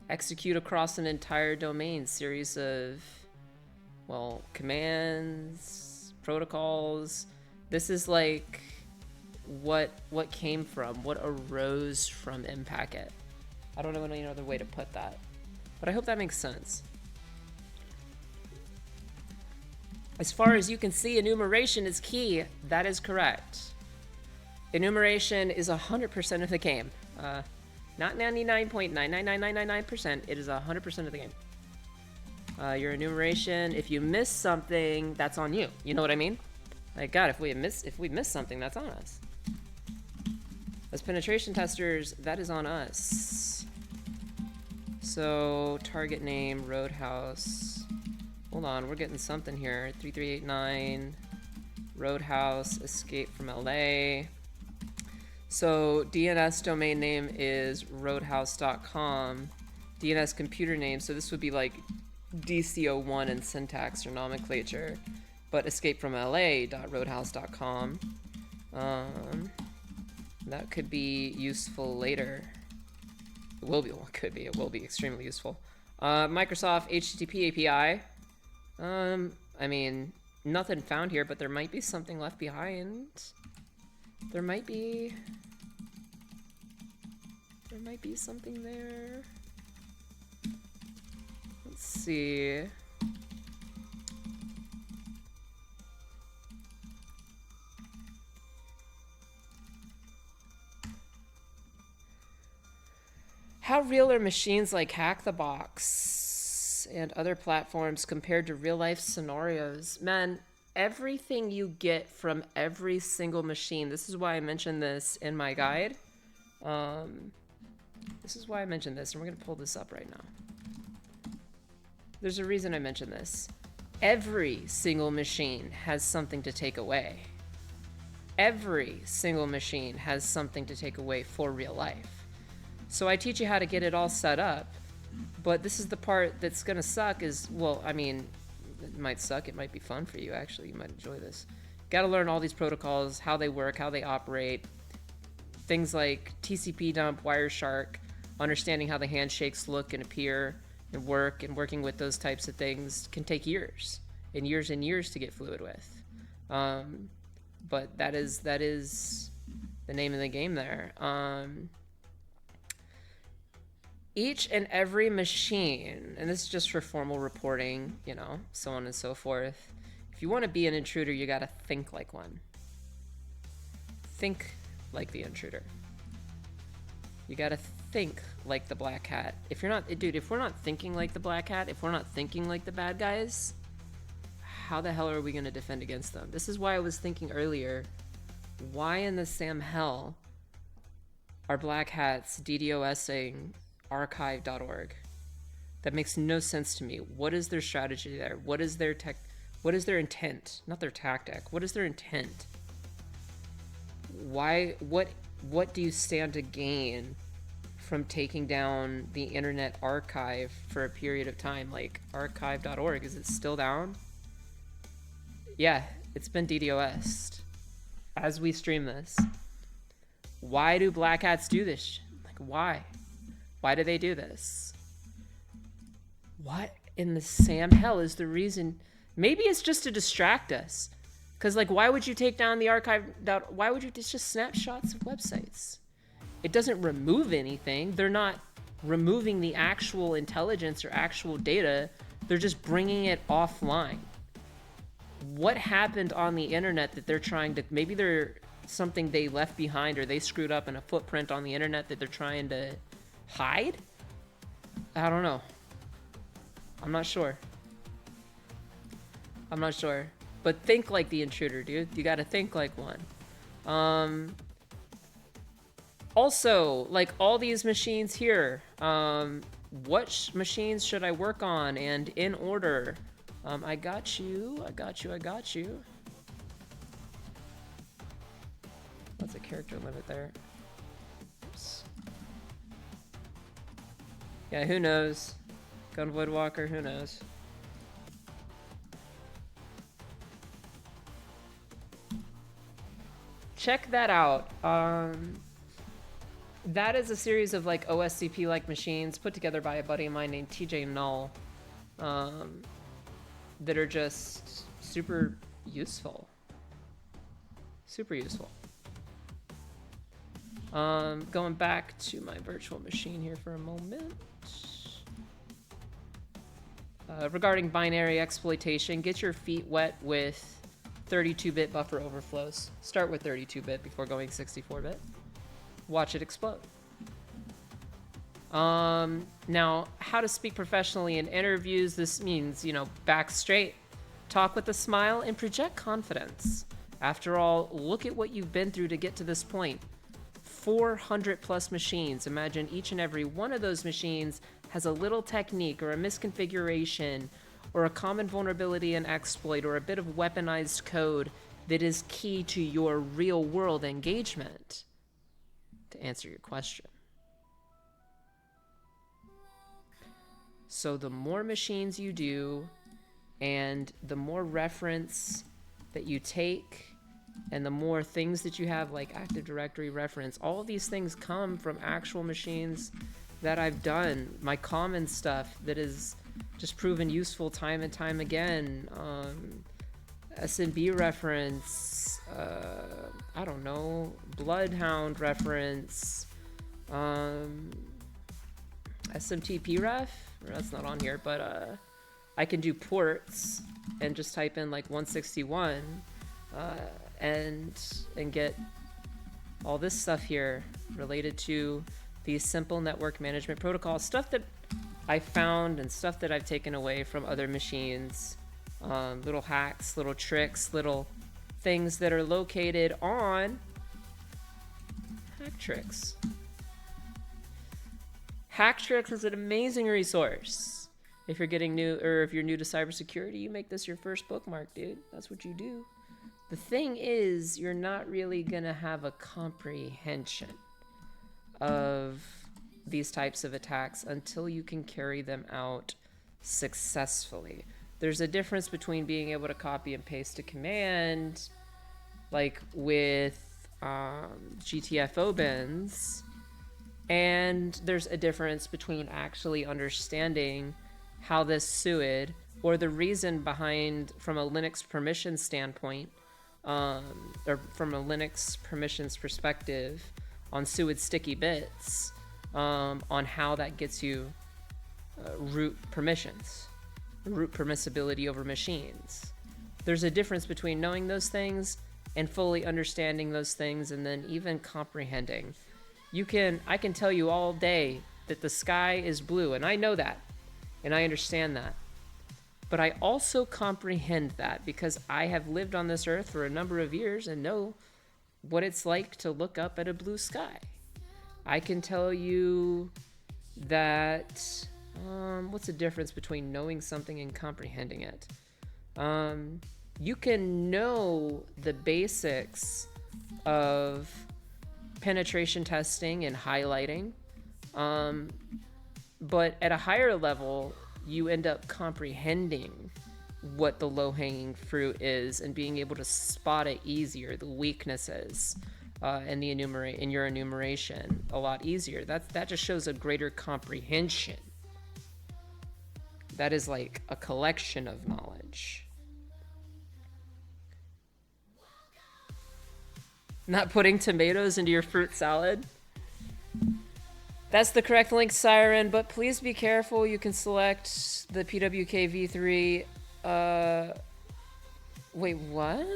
Execute across an entire domain, series of, well, commands, protocols. This is like what came from, what arose from in-packet. I don't know any other way to put that, but I hope that makes sense. As far as you can see, enumeration is key. That is correct. Enumeration is 100% of the game. Not 99.99999%. It is 100% of the game. Your enumeration, if you miss something, that's on you. You know what I mean? Like, God, if we miss something, that's on us. As penetration testers, that is on us. So, target name, Roadhouse. Hold on, we're getting something here. 3389, Roadhouse, escape from LA. So, DNS domain name is roadhouse.com. DNS computer name, so this would be like DC01 in syntax or nomenclature, but escapefromla.roadhouse.com. That could be useful later. It will be, well, it could be, it will be extremely useful. Microsoft HTTP API. I mean, nothing found here, but there might be something left behind. There might be something there. Let's see. How real are machines like Hack the Box and other platforms compared to real life scenarios? Man, everything you get from every single machine. This is why I mentioned this in my guide. This is why I mentioned this, and we're going to pull this up right now. There's a reason I mentioned this. Every single machine has something to take away. Every single machine has something to take away for real life. So I teach you how to get it all set up, but this is the part that's going to suck is, well, I mean, it might suck. It might be fun for you, actually. You might enjoy this. Got to learn all these protocols, how they work, how they operate. Things like TCP dump, Wireshark, understanding how the handshakes look and appear and work, and working with those types of things can take years and years to get fluid with. But that is the name of the game there. Each and every machine, and this is just for formal reporting, you know, so on and so forth. If you want to be an intruder, you got to think like one. Think like the intruder. You got to think like the black hat. If you're not, dude, if we're not thinking like the black hat, if we're not thinking like the bad guys, how the hell are we going to defend against them? This is why I was thinking earlier, why in the Sam hell are black hats DDoSing archive.org? That makes no sense to me. What is their strategy there? What is their what is their intent? Not their tactic. What is their intent? Why, what do you stand to gain from taking down the Internet Archive for a period of time, like archive.org. Is it still down? Yeah, it's been DDoS'd as we stream this. Why do black hats do this? Like, why? Why do they do this? What in the Sam hell is the reason? Maybe it's just to distract us. Because, like, why would you take down the archive? Why would you just snapshots of websites? It doesn't remove anything. They're not removing the actual intelligence or actual data. They're just bringing it offline. What happened on the internet that they're trying to, maybe they're something they left behind or they screwed up in a footprint on the internet that they're trying to hide? I don't know. I'm not sure. I'm not sure. But think like the intruder, dude. You gotta think like one. Also, like all these machines here, what machines should I work on and in order? I got you. What's a character limit there? Oops. Yeah, who knows? Gunvoid Walker, who knows? Check that out. That is a series of like OSCP-like machines put together by a buddy of mine named TJ Null, that are just super useful. Super useful. Going back to my virtual machine here for a moment. Regarding binary exploitation, get your feet wet with 32-bit buffer overflows. Start with 32-bit before going 64-bit. Watch it explode. Now, how to speak professionally in interviews. This means, you know, back straight, talk with a smile, and project confidence. After all, look at what you've been through to get to this point. 400 plus machines. Imagine each and every one of those machines has a little technique or a misconfiguration or a common vulnerability and exploit or a bit of weaponized code that is key to your real world engagement. To answer your question. So the more machines you do and the more reference that you take and the more things that you have, like Active Directory reference, all of these things come from actual machines that I've done. My common stuff that is just proven useful time and time again. SNB reference, I don't know, Bloodhound reference, SMTP ref, that's not on here, but I can do ports and just type in like 161 and get all this stuff here related to these simple network management protocols, stuff that I found and stuff that I've taken away from other machines, little hacks, little tricks, little things that are located on Hacktricks. Hacktricks is an amazing resource. If you're getting new, or if you're new to cybersecurity, you make this your first bookmark, dude. That's what you do. The thing is, you're not really gonna have a comprehension of these types of attacks until you can carry them out successfully. There's a difference between being able to copy and paste a command, like with GTFO bins, and there's a difference between actually understanding how this SUID, or the reason behind, from a Linux permission standpoint, or from a Linux permissions perspective, on SUID sticky bits, on how that gets you root permissions, root permissibility over machines. There's a difference between knowing those things and fully understanding those things, and then even comprehending. I can tell you all day that the sky is blue, and I know that, and I understand that. But I also comprehend that because I have lived on this earth for a number of years and know what it's like to look up at a blue sky. I can tell you that, what's the difference between knowing something and comprehending it? You can know the basics of penetration testing and highlighting, But at a higher level, you end up comprehending what the low-hanging fruit is and being able to spot it easier, the weaknesses in your enumeration a lot easier. That just shows a greater comprehension. That is like a collection of knowledge. Not putting tomatoes into your fruit salad. That's the correct link, Siren, but please be careful. You can select the PWK V3. Wait, what?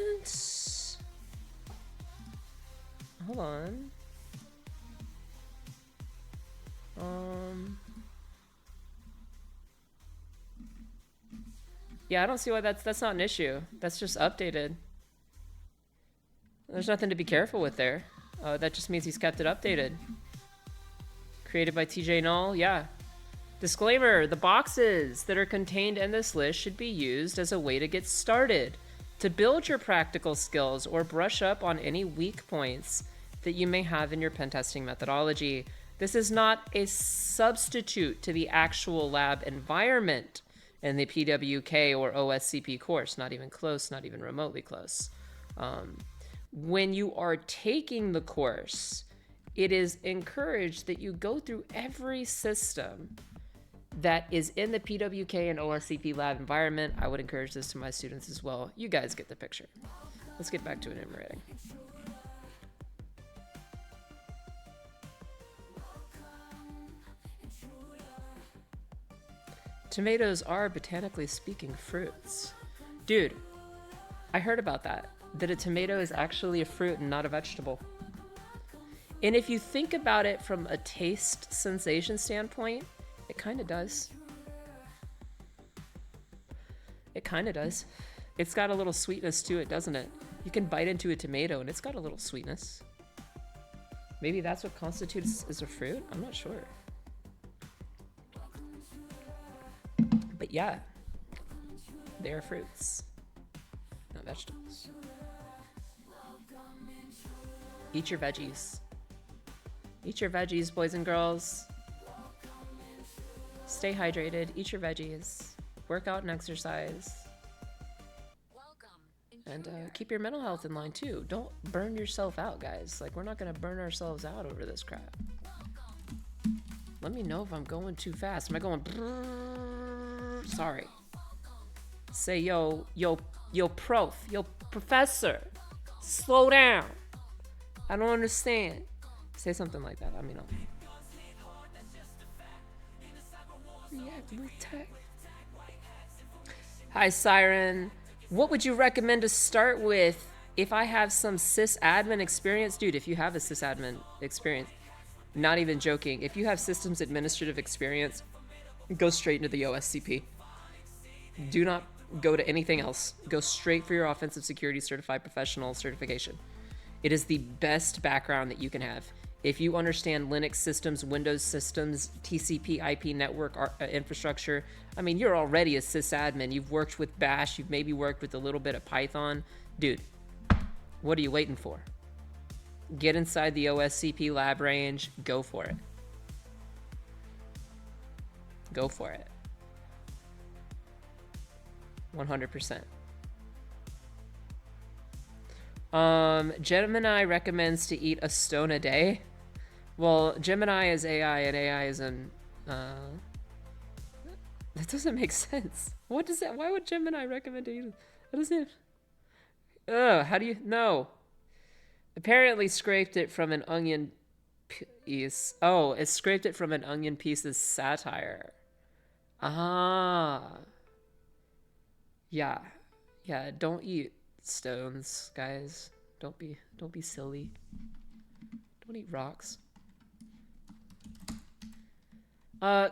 Hold on. Yeah, I don't see why that's not an issue. That's just updated. There's nothing to be careful with there. That just means he's kept it updated. Created by TJ Null, yeah. Disclaimer, the boxes that are contained in this list should be used as a way to get started, to build your practical skills or brush up on any weak points that you may have in your pen testing methodology. This is not a substitute to the actual lab environment in the PWK or OSCP course, not even close, not even remotely close. When you are taking the course, it is encouraged that you go through every system that is in the PWK and OSCP lab environment. I would encourage this to my students as well. You guys get the picture. Let's get back to enumerating. Tomatoes are, botanically speaking, fruits. Dude, I heard about that a tomato is actually a fruit and not a vegetable. And if you think about it from a taste sensation standpoint, it kind of does. It kind of does. It's got a little sweetness to it, doesn't it? You can bite into a tomato and it's got a little sweetness. Maybe that's what constitutes as a fruit? I'm not sure. But yeah, they are fruits, not vegetables. Eat your veggies. Eat your veggies, boys and girls. Stay hydrated, eat your veggies, work out and exercise. And keep your mental health in line too. Don't burn yourself out, guys. Like, we're not gonna burn ourselves out over this crap. Let me know if I'm going too fast. Am I going? Sorry. Say, yo, professor, slow down. I don't understand. Say something like that. I mean, Hi, Siren. What would you recommend to start with if I have some sysadmin experience? Dude, if you have a sysadmin experience, not even joking, if you have systems administrative experience, go straight into the OSCP. Do not go to anything else. Go straight for your offensive security certified professional certification. It is the best background that you can have. If you understand Linux systems, Windows systems, TCP, IP network infrastructure, I mean, you're already a sysadmin. You've worked with Bash. You've maybe worked with a little bit of Python. Dude, what are you waiting for? Get inside the OSCP lab range. Go for it. Go for it. 100%. Gemini recommends to eat a stone a day. Well, Gemini is AI and AI is an that doesn't make sense. What does that? Why would Gemini recommend to eat? What is it? How do you know? Apparently scraped it from an onion piece. Oh, it scraped it from an onion piece's satire. Ah. Yeah. Yeah, don't eat stones, guys. Don't be silly. Don't eat rocks.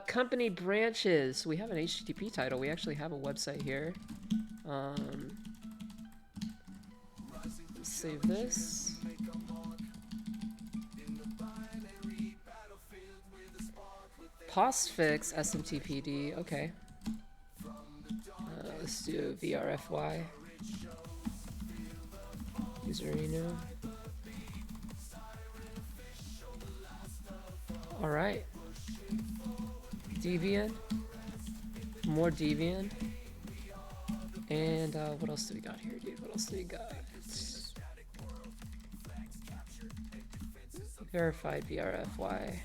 Company branches. We have an HTTP title. We actually have a website here. Save this. Postfix SMTPD. Okay. Let's do VRFY. User renew. All right. Debian, more Debian, and what else do we got here, dude? What else do we got? Verified BRFY.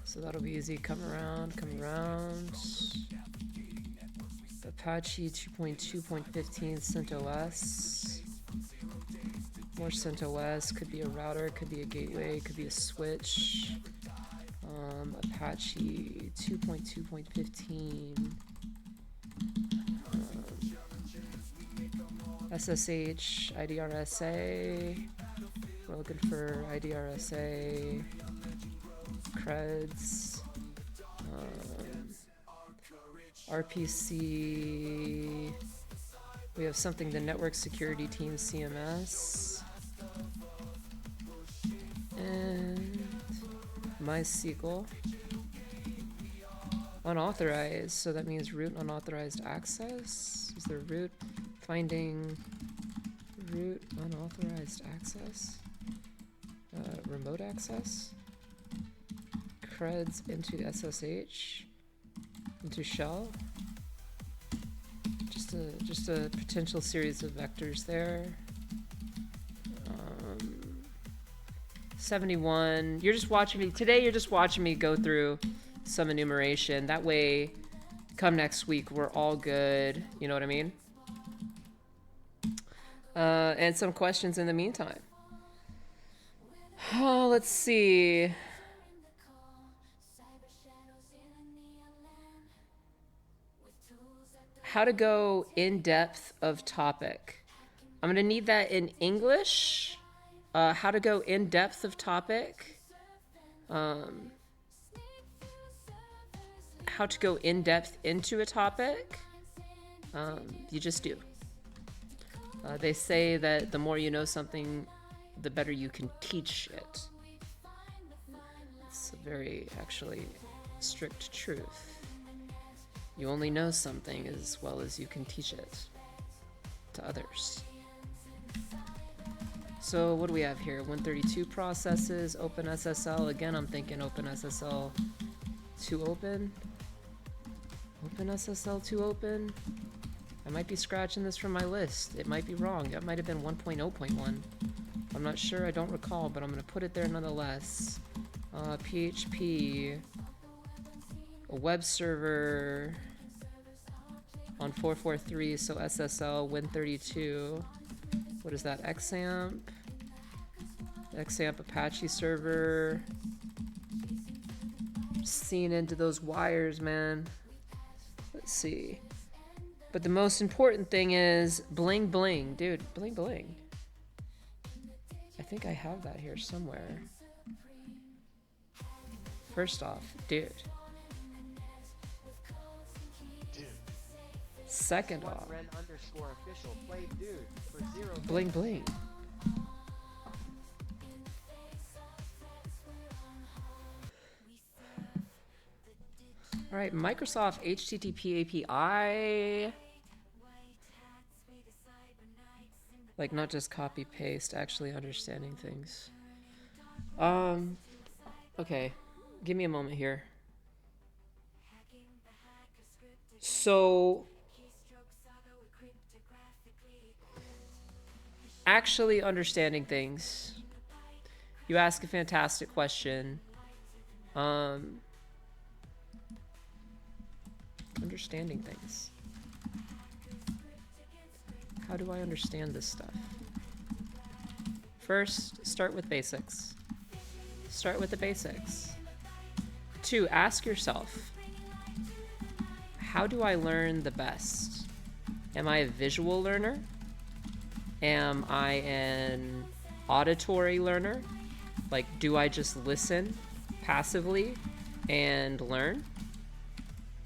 So that'll be easy. Come around, come around. Apache 2.2.15 CentOS. More CentOS. Could be a router, could be a gateway, could be a switch. Apache 2.2.15. SSH, IDRSA. We're looking for IDRSA. Creds. RPC. We have something, the network security team CMS. And MySQL. Unauthorized, so that means root unauthorized access. Is there root? Finding root unauthorized access. Remote access. Creds into SSH. Into shell. Just a potential series of vectors there. 71. You're just watching me today. You're just watching me go through some enumeration. That way, come next week, we're all good. You know what I mean? And some questions in the meantime. Oh, let's see. How to go in depth of topic. I'm gonna need that in English. How to go in depth of topic. How to go in depth into a topic. You just do. They say that the more you know something, the better you can teach it. It's a very, actually, strict truth. You only know something as well as you can teach it to others. So what do we have here? 132 processes, OpenSSL. Again, I'm thinking OpenSSL to open. OpenSSL to open. I might be scratching this from my list. It might be wrong. It might have been 1.0.1. I'm not sure. I don't recall, but I'm going to put it there nonetheless. PHP. A web server on 443, so SSL, Win32. What is that? XAMPP. XAMPP Apache server. Seeing into those wires, man. Let's see. But the most important thing is bling bling. Dude, bling bling. I think I have that here somewhere. First off, dude. Second off, S1REN_official played dude for 0 bling bling. All right, Microsoft HTTP API. Like not just copy paste, actually understanding things. Okay, give me a moment here. So actually understanding things. You ask a fantastic question. Understanding things. How do I understand this stuff? First, start with basics. Start with the basics. 2, ask yourself, how do I learn the best? Am I a visual learner? Am I an auditory learner? Like, do I just listen passively and learn?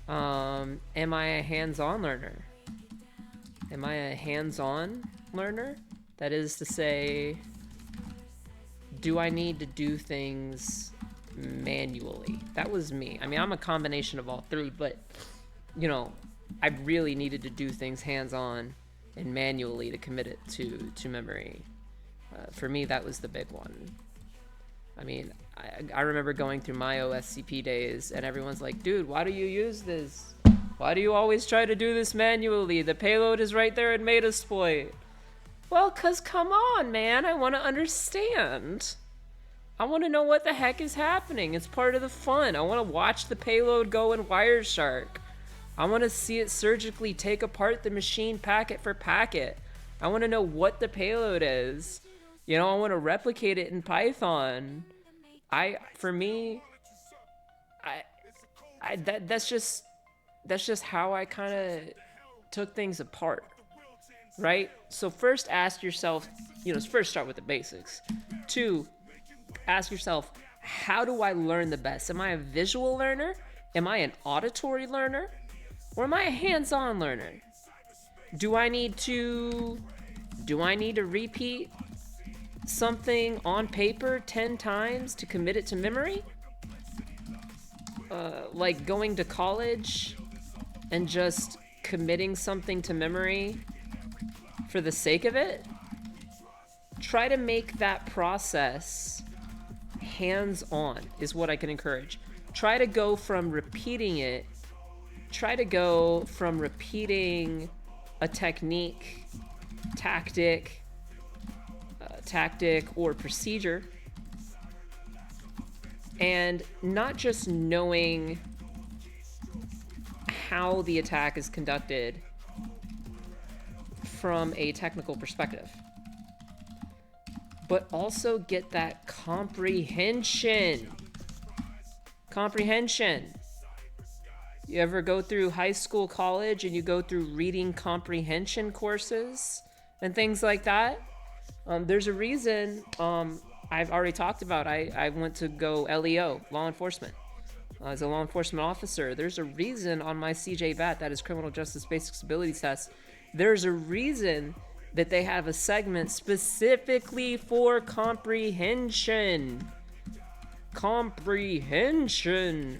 Am I a hands-on learner? Am I a hands-on learner? That is to say, do I need to do things manually? That was me. I mean, I'm a combination of all three, but, you know, I really needed to do things hands-on and manually to commit it to memory. For me, that was the big one. I mean, I remember going through my OSCP days, and everyone's like, dude, why do you use this? Why do you always try to do this manually? The payload is right there in Metasploit. Well, cause come on, man, I want to understand. I want to know what the heck is happening. It's part of the fun. I want to watch the payload go in Wireshark. I want to see it surgically take apart the machine packet for packet. I want to know what the payload is. You know, I want to replicate it in Python. That's just how I kind of took things apart, right? So first ask yourself, first start with the basics. 2, ask yourself, how do I learn the best? Am I a visual learner? Am I an auditory learner? Or am I a hands-on learner? Do I need to repeat something on paper 10 times to commit it to memory? Like going to college and just committing something to memory for the sake of it? Try to make that process hands-on is what I can encourage. Try to go from repeating a technique, tactic or procedure, and not just knowing how the attack is conducted from a technical perspective, but also get that comprehension. You ever go through high school, college, and you go through reading comprehension courses and things like that? There's a reason, I've already talked about, I went to go LEO, law enforcement. As a law enforcement officer, there's a reason on my CJVAT, that is Criminal Justice Basic Abilities Test, there's a reason that they have a segment specifically for comprehension.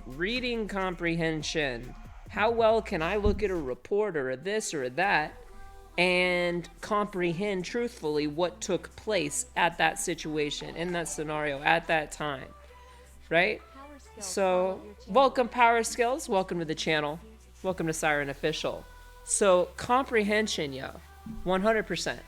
Reading comprehension. How well can I look at a report or a this or a that and comprehend truthfully what took place at that situation, in that scenario, at that time, right? So, welcome Power Skills, welcome to the channel, welcome to S1REN Official. So, comprehension, 100%.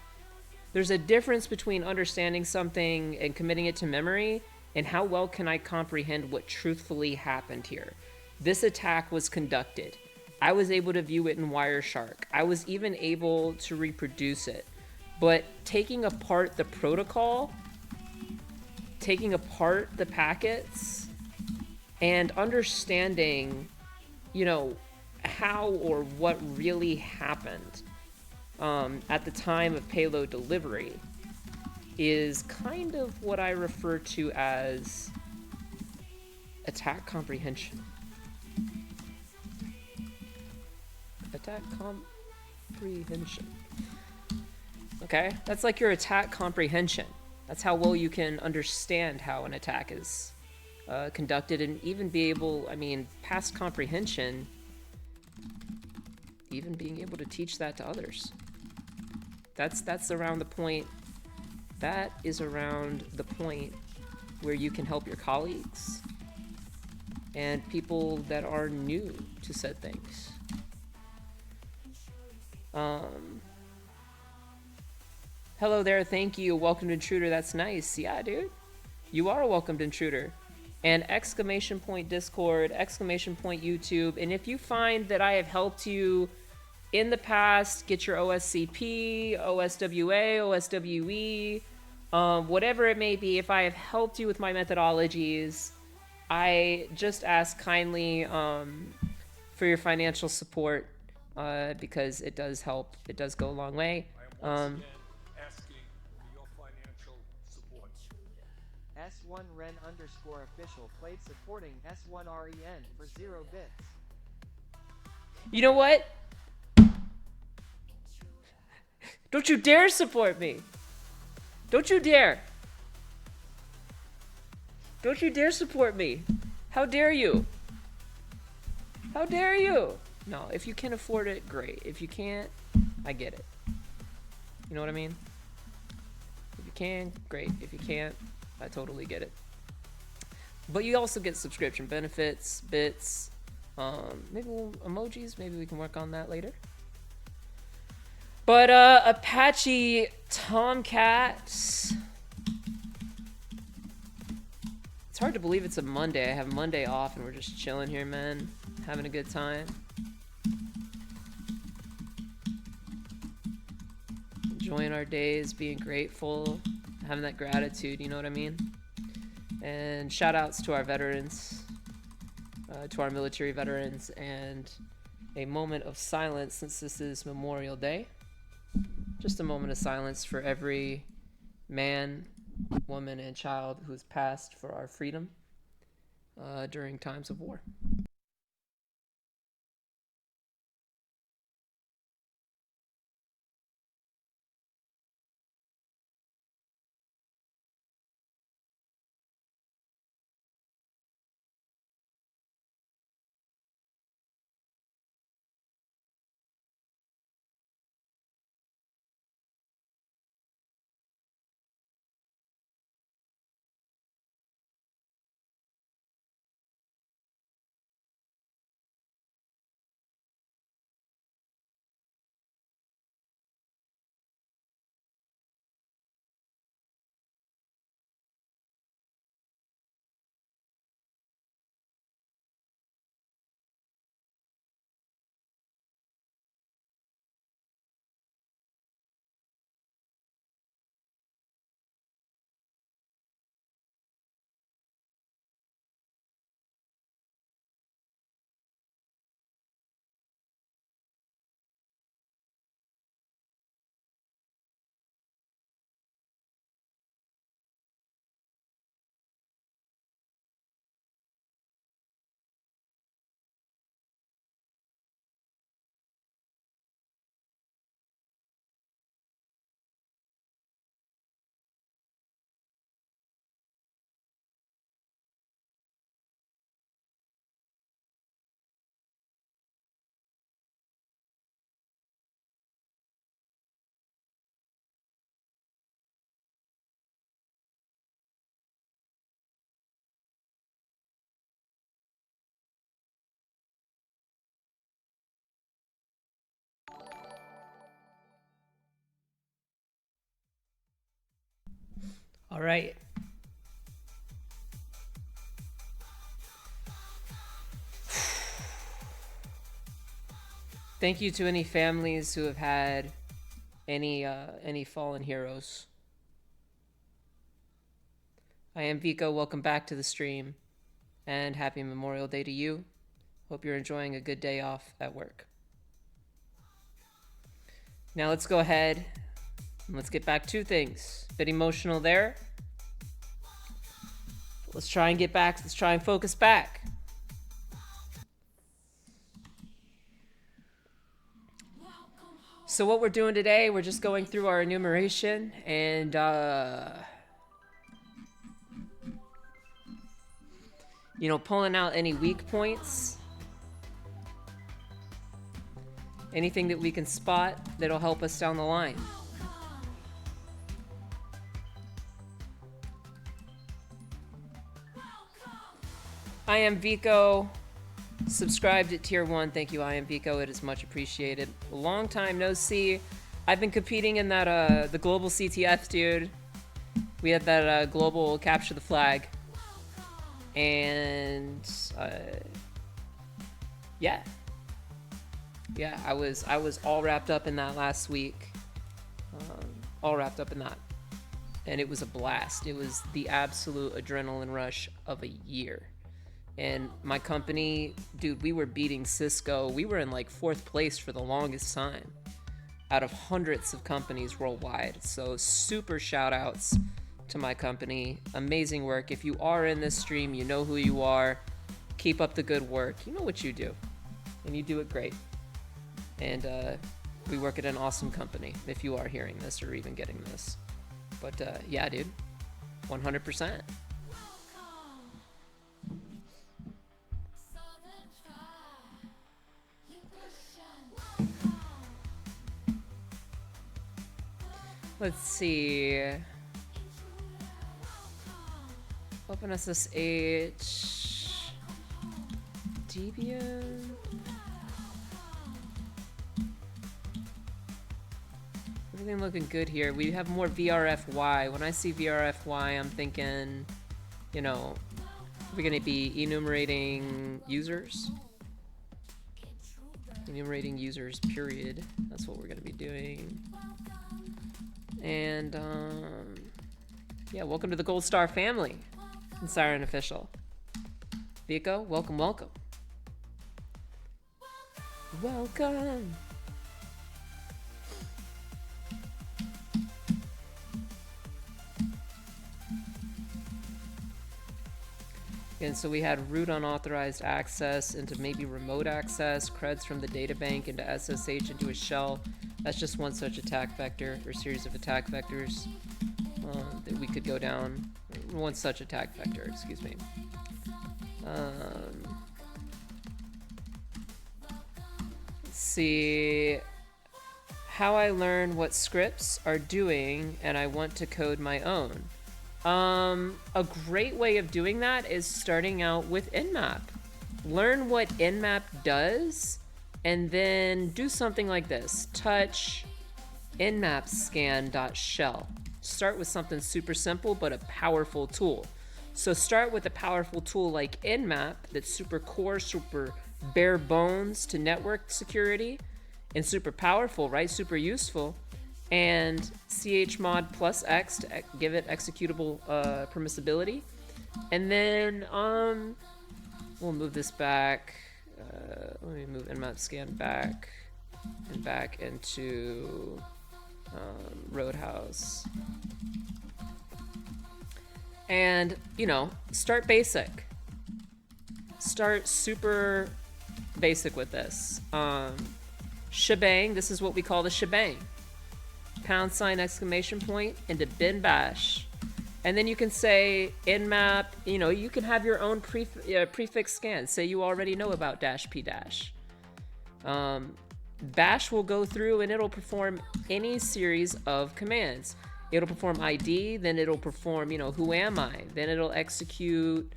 There's a difference between understanding something and committing it to memory, and how well can I comprehend what truthfully happened here. This attack was conducted. I was able to view it in Wireshark. I was even able to reproduce it. But taking apart the protocol, taking apart the packets, and understanding, how or what really happened at the time of payload delivery is kind of what I refer to as attack comprehension. Attack comprehension. Okay? That's like your attack comprehension. That's how well you can understand how an attack is conducted, and even be able, past comprehension, even being able to teach that to others. That's around the point. That is around the point where you can help your colleagues and people that are new to said things. Hello there, thank you. Welcome to Intruder. That's nice. Yeah, dude. You are welcome to Intruder. And exclamation point Discord, exclamation point YouTube. And if you find that I have helped you in the past get your OSCP, OSWA, OSWE, whatever it may be, if I have helped you with my methodologies, I just ask kindly for your financial support because it does help. It does go a long way. I am once again asking for your financial support. S1REN_official played supporting S1REN for 0 bits. You know what? Don't you dare support me. Don't you dare. Don't you dare support me. How dare you? How dare you? No, if you can afford it, great. If you can't, I get it. You know what I mean? If you can, great. If you can't, I totally get it. But you also get subscription benefits, bits, maybe little emojis. Maybe we can work on that later. But Apache Tomcat. It's hard to believe it's a Monday. I have Monday off and we're just chilling here, man. Having a good time. Enjoying our days, being grateful, having that gratitude, you know what I mean? And shout outs to our veterans, to our military veterans, and a moment of silence since this is Memorial Day. Just a moment of silence for every man, woman, and child who's passed for our freedom during times of war. All right. Thank you to any families who have had any fallen heroes. I am Vico. Welcome back to the stream, and happy Memorial Day to you. Hope you're enjoying a good day off at work. Now let's go ahead and let's get back to things. Bit emotional there. Let's try and get back. Let's try and focus back. So what we're doing today, we're just going through our enumeration and you know, pulling out any weak points. Anything that we can spot that'll help us down the line. I am Vico. Subscribed at tier 1. Thank you, I am Vico. It is much appreciated. Long time no see. I've been competing in that the global CTF, dude. We had that global capture the flag. And yeah. Yeah, I was all wrapped up in that last week. All wrapped up in that. And it was a blast. It was the absolute adrenaline rush of a year. And my company, dude, we were beating Cisco. We were in like 4th place for the longest time out of hundreds of companies worldwide. So super shout outs to my company. Amazing work. If you are in this stream, you know who you are. Keep up the good work. You know what you do. And you do it great. And we work at an awesome company if you are hearing this or even getting this. But yeah, dude, 100%. Let's see. OpenSSH, Debian. Everything looking good here. We have more VRFY. When I see VRFY, I'm thinking, you know, we're going to be enumerating users. Enumerating users, period. That's what we're going to be doing. And, yeah, welcome to the Gold Star family in SIREN Official. Vico, welcome, welcome. Welcome. And so we had root unauthorized access into maybe remote access, creds from the data bank into SSH into a shell. That's just one such attack vector, or series of attack vectors that we could go down. One such attack vector, excuse me. Let's see how I learn what scripts are doing and I want to code my own. A great way of doing that is starting out with Nmap. Learn what Nmap does, and then do something like this. Touch nmap scan.shell. Start with something super simple, but a powerful tool. So start with a powerful tool like Nmap that's super core, super bare bones to network security, and super powerful, right? Super useful. And chmod plus x to give it executable permissibility. And then we'll move this back. Let me move nmap scan back and back into Roadhouse. And, you know, start basic. Start super basic with this. Shebang, this is what we call the shebang. # exclamation point into bin bash. And then you can say nmap, you know, you can have your own prefix scan. Say you already know about -p-. Bash will go through and it'll perform any series of commands. It'll perform ID, then it'll perform, you know, who am I? Then it'll execute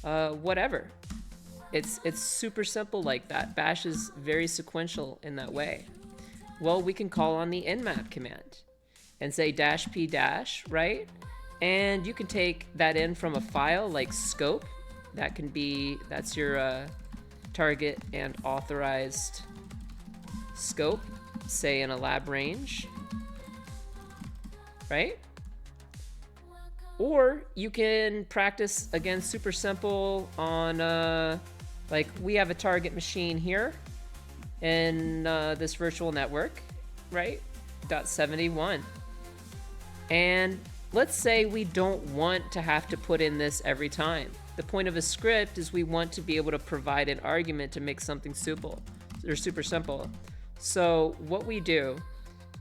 whatever. It's super simple like that. Bash is very sequential in that way. Well, we can call on the nmap command and say -p-, right? And you can take that in from a file like scope. That can be, that's your target and authorized scope, say in a lab range, right? Or you can practice, again, super simple on, like we have a target machine here in this virtual network, right? .71. And let's say we don't want to have to put in this every time. The point of a script is we want to be able to provide an argument to make something simple or super simple. So what we do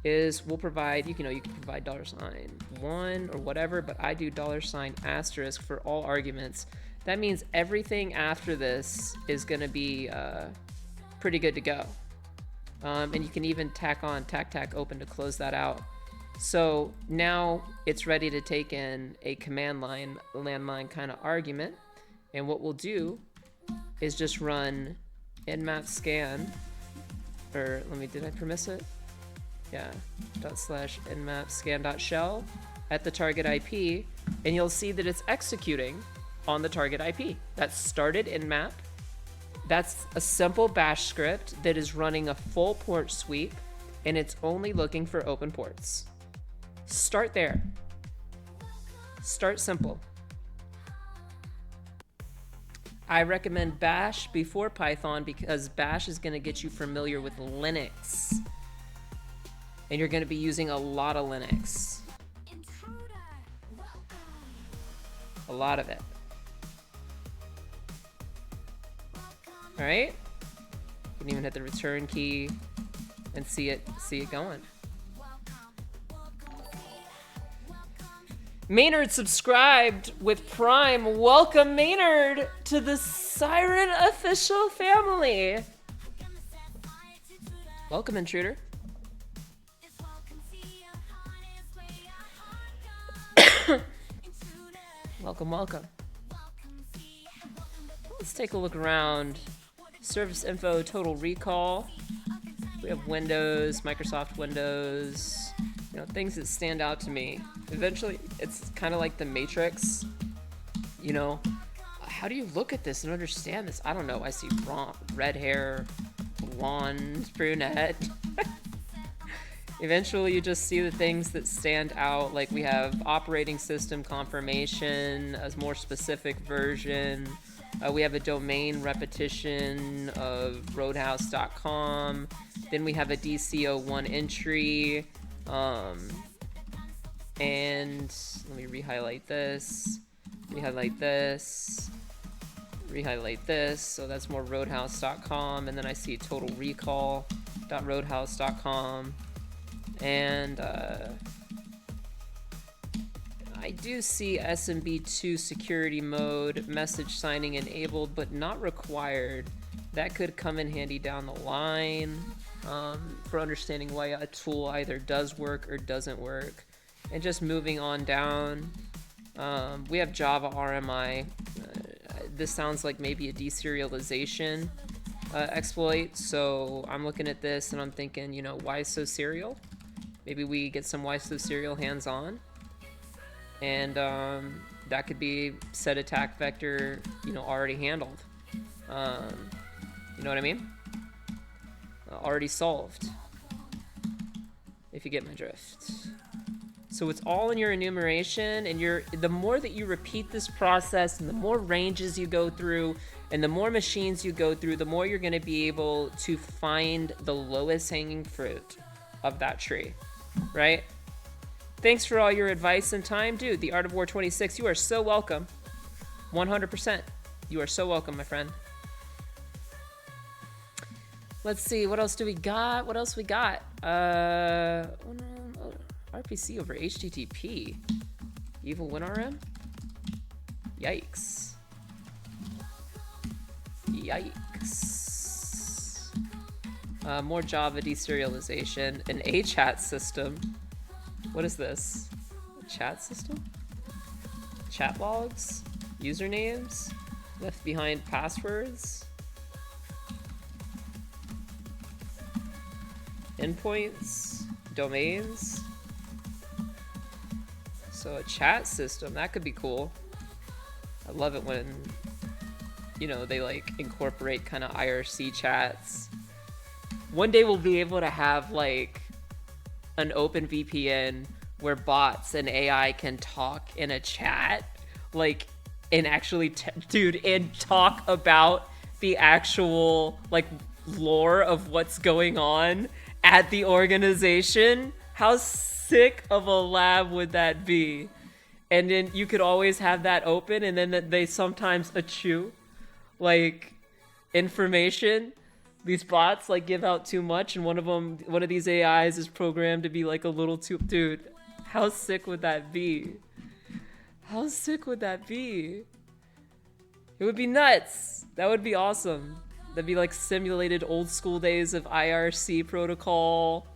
is we'll provide, you can provide $1 or whatever, but I do $* for all arguments. That means everything after this is going to be pretty good to go. And you can even tack on tac open to close that out. So now it's ready to take in a command line, landmine kind of argument. And what we'll do is just run nmap scan, or did I permiss it? Yeah, /nmap scan.shell at the target IP, and you'll see that it's executing on the target IP. That's started nmap. That's a simple bash script that is running a full port sweep, and it's only looking for open ports. Start there. Start simple. I recommend Bash before Python because Bash is going to get you familiar with Linux. And you're going to be using a lot of Linux. Intruder, A lot of it. All right? You can even hit the return key and see it going. Maynard subscribed with Prime. Welcome, Maynard, to the SIREN Official family. Welcome, Intruder. Welcome, welcome. Let's take a look around. Service info, total recall. We have Windows, Microsoft Windows, you know, things that stand out to me. Eventually, it's kind of like the Matrix, you know. How do you look at this and understand this? I don't know. I see red hair, blonde, brunette. Eventually, you just see the things that stand out. Like we have operating system confirmation, a more specific version. We have a domain repetition of roadhouse.com. Then we have a DCO1 entry. And let me re-highlight this. Re-highlight this. Re-highlight this. So that's more roadhouse.com. And then I see total recall.roadhouse.com. And I do see SMB2 security mode, message signing enabled, but not required. That could come in handy down the line for understanding why a tool either does work or doesn't work. And just moving on down, we have Java RMI. This sounds like maybe a deserialization exploit. So I'm looking at this and I'm thinking, you know, why so serial? Maybe we get some why so serial hands-on. And that could be set attack vector, you know, already handled. You know what I mean? Already solved. If you get my drift. So it's all in your enumeration, and the more that you repeat this process, and the more ranges you go through, and the more machines you go through, the more you're going to be able to find the lowest hanging fruit of that tree, right? Thanks for all your advice and time. Dude, The Art of War 26, you are so welcome. 100%. You are so welcome, my friend. Let's see, what else do we got? What else we got? RPC over HTTP. Evil WinRM? Yikes. Yikes. More Java deserialization. An A-chat system. What is this? A chat system? Chat logs? Usernames? Left behind passwords? Endpoints? Domains? So a chat system, that could be cool. I love it when, you know, they like incorporate kind of IRC chats. One day we'll be able to have like an open VPN where bots and AI can talk in a chat, like, and actually, dude, and talk about the actual like lore of what's going on at the organization. How sick of a lab would that be? And then you could always have that open, and then they sometimes eschew like information. These bots like give out too much, and one of these AIs is programmed to be like a little too, dude, how sick would that be? How sick would that be? It would be nuts. That would be awesome. That'd be like simulated old school days of IRC protocol,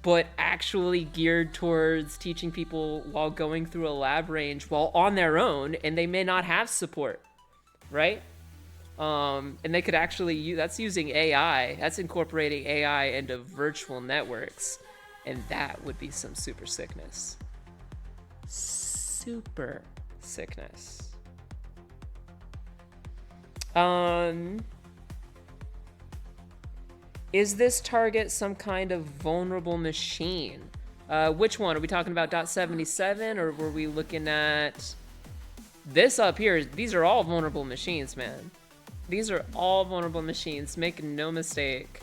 but actually geared towards teaching people while going through a lab range while on their own, and they may not have support, right? And they could actually that's using AI. That's incorporating AI into virtual networks, and that would be some super sickness. Super sickness. Is this target some kind of vulnerable machine? Which one? Are we talking about .77, or were we looking at this up here? These are all vulnerable machines, man. These are all vulnerable machines. Make no mistake.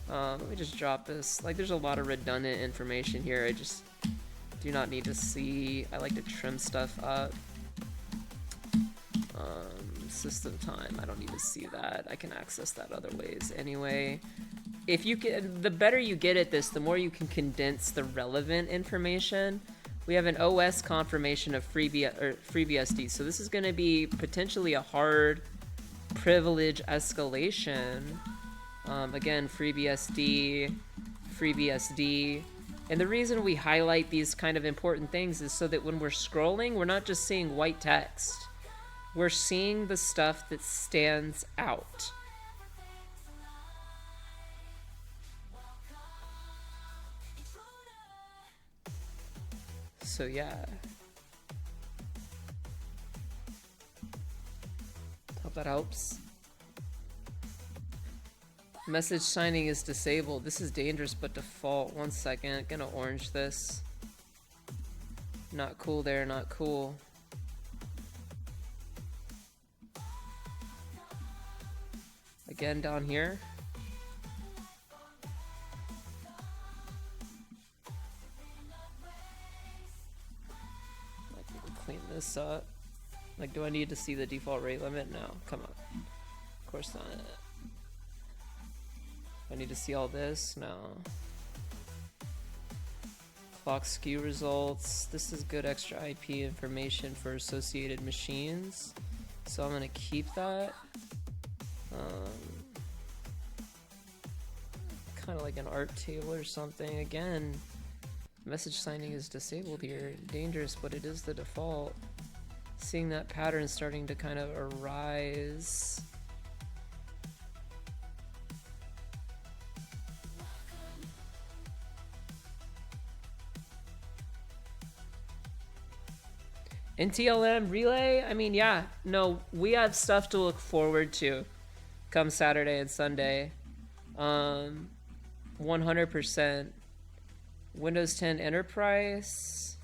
Let me just drop this. Like, there's a lot of redundant information here. I just do not need to see. I like to trim stuff up. System time. I don't need to see that. I can access that other ways anyway. If you can, the better you get at this, the more you can condense the relevant information. We have an OS confirmation of FreeBSD. So this is going to be potentially a hard privilege escalation. Again, FreeBSD. And the reason we highlight these kind of important things is so that when we're scrolling, we're not just seeing white text. We're seeing the stuff that stands out. So yeah. Hope that helps. Message signing is disabled. This is dangerous but default. 1 second. Gonna orange this. Not cool there, not cool. Again down here. I can clean this up. Like, do I need to see the default rate limit? No, come on. Of course not. I need to see all this? No. Clock skew results. This is good extra IP information for associated machines. So I'm gonna keep that. Kind of like an art table or something. Again, message signing is disabled here. Dangerous, but it is the default. Seeing that pattern starting to kind of arise. NTLM relay? I mean, yeah, no, we have stuff to look forward to come Saturday and Sunday. 100%. Windows 10 Enterprise.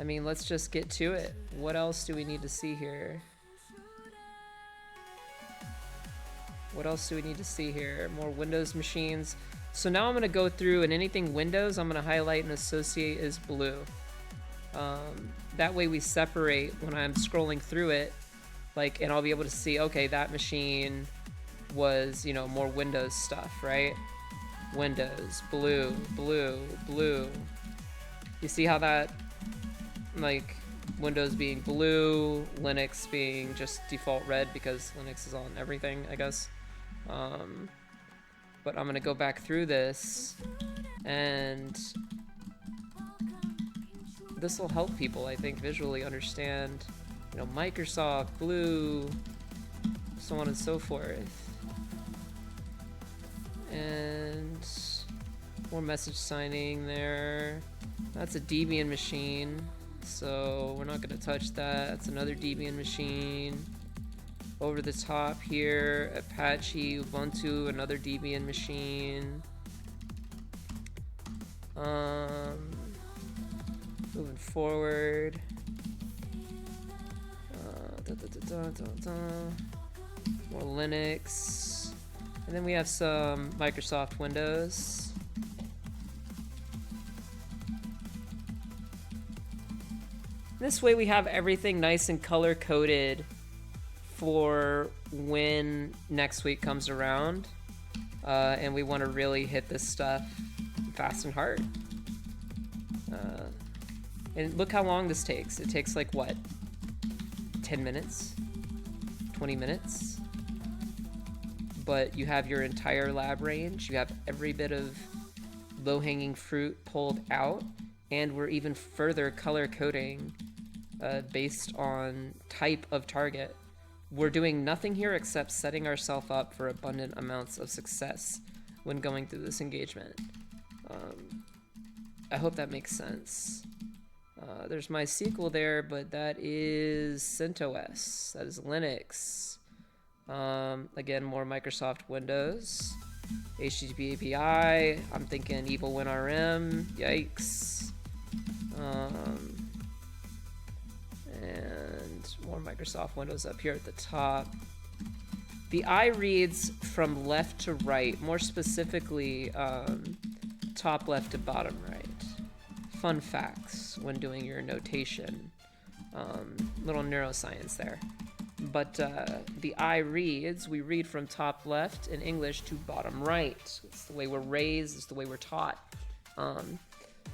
I mean, let's just get to it. What else do we need to see here? What else do we need to see here? More Windows machines. So now I'm going to go through, and anything Windows, I'm going to highlight and associate as blue. That way we separate when I'm scrolling through it, like, and I'll be able to see, okay, that machine was, you know, more Windows stuff, right? Windows, blue, blue, blue. You see how that, like, Windows being blue, Linux being just default red because Linux is on everything, I guess. But I'm gonna go back through this, and this will help people, I think, visually understand, you know, Microsoft, blue, so on and so forth. And more message signing there. That's a Debian machine, so we're not going to touch that. That's another Debian machine. Over the top here, Apache, Ubuntu, another Debian machine. Moving forward. More Linux. And then we have some Microsoft Windows. This way we have everything nice and color-coded for when next week comes around. And we want to really hit this stuff fast and hard. And look how long this takes. It takes like, what? 10 minutes? 20 minutes? But you have your entire lab range. You have every bit of low-hanging fruit pulled out. And we're even further color coding based on type of target. We're doing nothing here except setting ourselves up for abundant amounts of success when going through this engagement. I hope that makes sense. There's MySQL there, but that is CentOS. That is Linux. Again, more Microsoft Windows. HTTP API. I'm thinking Evil WinRM. Yikes. And more Microsoft Windows up here at the top. The eye reads from left to right, more specifically top left to bottom right. Fun facts when doing your notation. Little neuroscience there. But the eye reads, we read from top left in English to bottom right. It's the way we're raised, it's the way we're taught.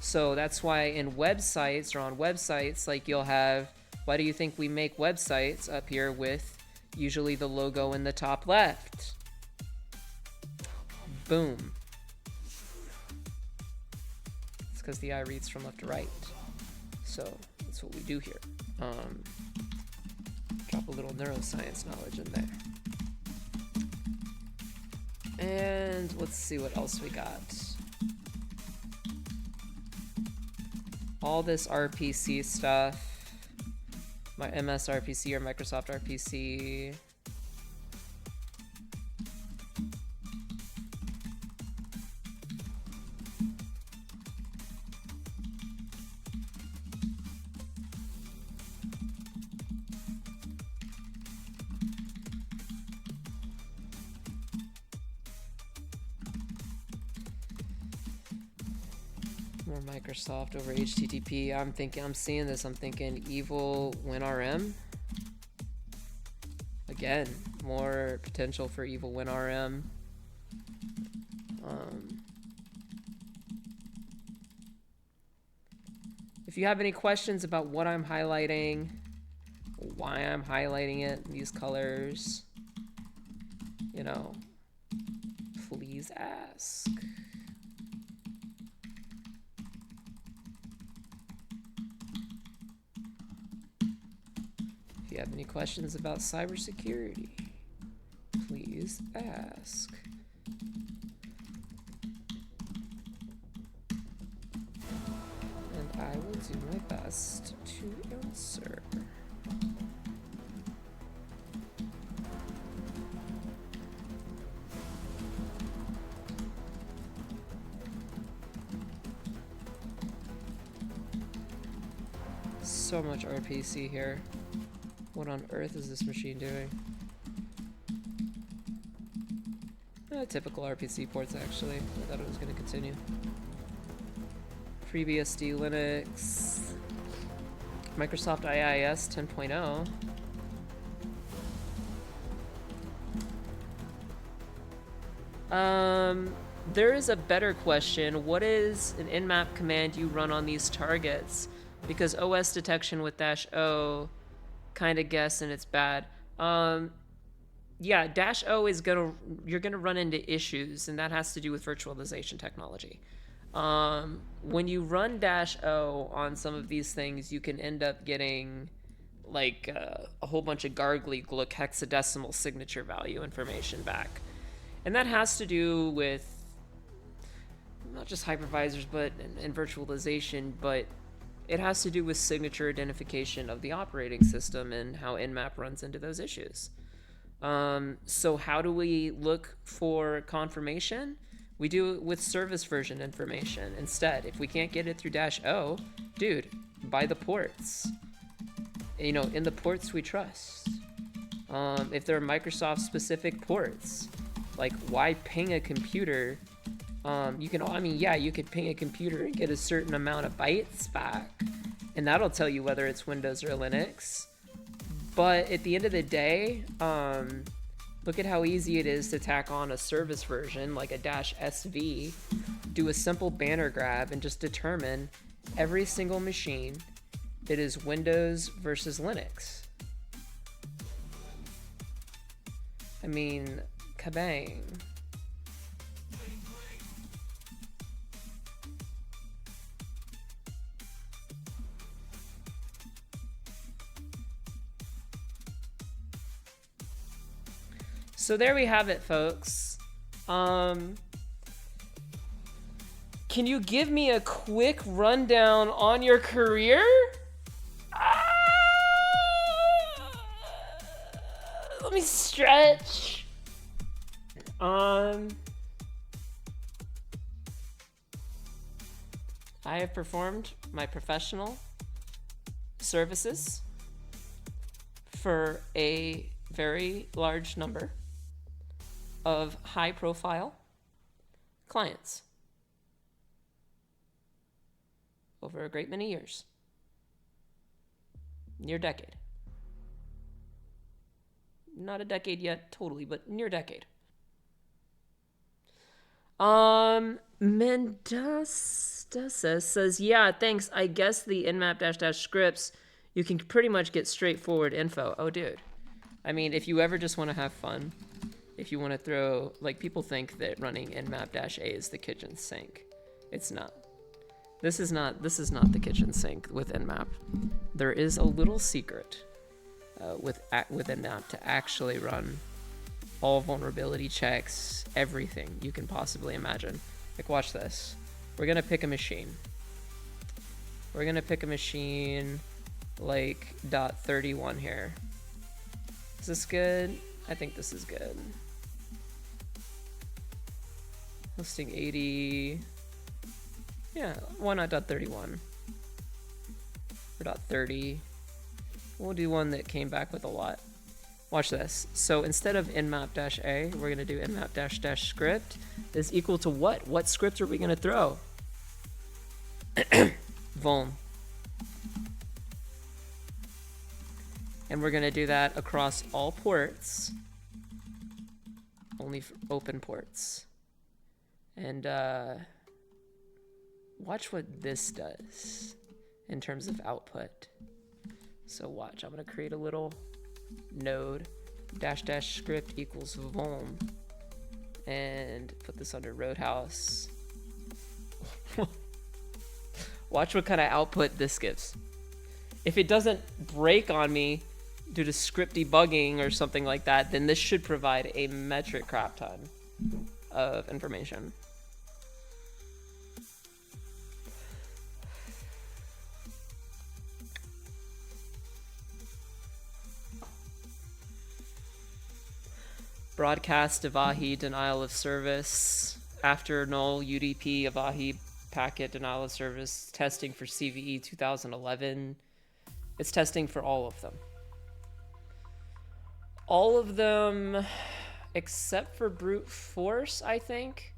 So that's why in websites or on websites, like you'll have, why do you think we make websites up here with usually the logo in the top left? Boom. It's because the eye reads from left to right. So that's what we do here. Drop a little neuroscience knowledge in there. And let's see what else we got. All this RPC stuff. My MS RPC or Microsoft RPC. More Microsoft over HTTP. I'm seeing this. I'm thinking evil WinRM. Again, more potential for evil WinRM. If you have any questions about what I'm highlighting, why I'm highlighting it in these colors, you know, please ask. If you have any questions about cybersecurity, please ask. And I will do my best to answer. So much RPC here. What on earth is this machine doing? Typical RPC ports, actually. I thought it was going to continue. FreeBSD Linux. Microsoft IIS 10.0. There is a better question. What is an nmap command you run on these targets? Because OS detection with -O kind of guess and it's bad. Yeah, -O is you're gonna run into issues, and that has to do with virtualization technology. When you run -O on some of these things, you can end up getting like a whole bunch of gargly look hexadecimal signature value information back. And that has to do with not just hypervisors but and virtualization, but it has to do with signature identification of the operating system and how nmap runs into those issues. So how do we look for confirmation? We do it with service version information instead. If we can't get it through -O, dude, buy the ports. You know, in the ports we trust. If there are Microsoft specific ports, like why ping a computer? You can, I mean, yeah, you could ping a computer and get a certain amount of bytes back, and that'll tell you whether it's Windows or Linux. But at the end of the day, look at how easy it is to tack on a service version like a -SV, do a simple banner grab, and just determine every single machine that is Windows versus Linux. I mean, kabang. So there we have it, folks. Can you give me a quick rundown on your career? Let me stretch. I have performed my professional services for a very large number of high-profile clients over a great many years, near decade. Not a decade yet, totally, but near decade. Mendoza says, yeah, thanks. I guess the nmap -- scripts, you can pretty much get straightforward info. Oh, dude. I mean, if you ever just want to have fun, if you want to throw, like, people think that running nmap -a is the kitchen sink. It's not. This is not the kitchen sink with nmap. There is a little secret with Nmap to actually run all vulnerability checks, everything you can possibly imagine. Like, watch this. We're gonna pick a machine. We're gonna pick a machine like .31 here. Is this good? I think this is good. Hosting 80. Yeah, why not .31? Or .30. We'll do one that came back with a lot. Watch this. So instead of nmap-a, we're going to do nmap-script is equal to what? What script are we going to throw? Vuln. And we're going to do that across all ports. Only for open ports. And watch what this does in terms of output. So watch, I'm going to create a little node -- script equals vuln and put this under Roadhouse. Watch what kind of output this gives. If it doesn't break on me due to script debugging or something like that, then this should provide a metric crap ton of information. Broadcast Avahi denial of service. After null UDP Avahi packet denial of service. Testing for CVE 2011. It's testing for all of them. All of them except for brute force, I think.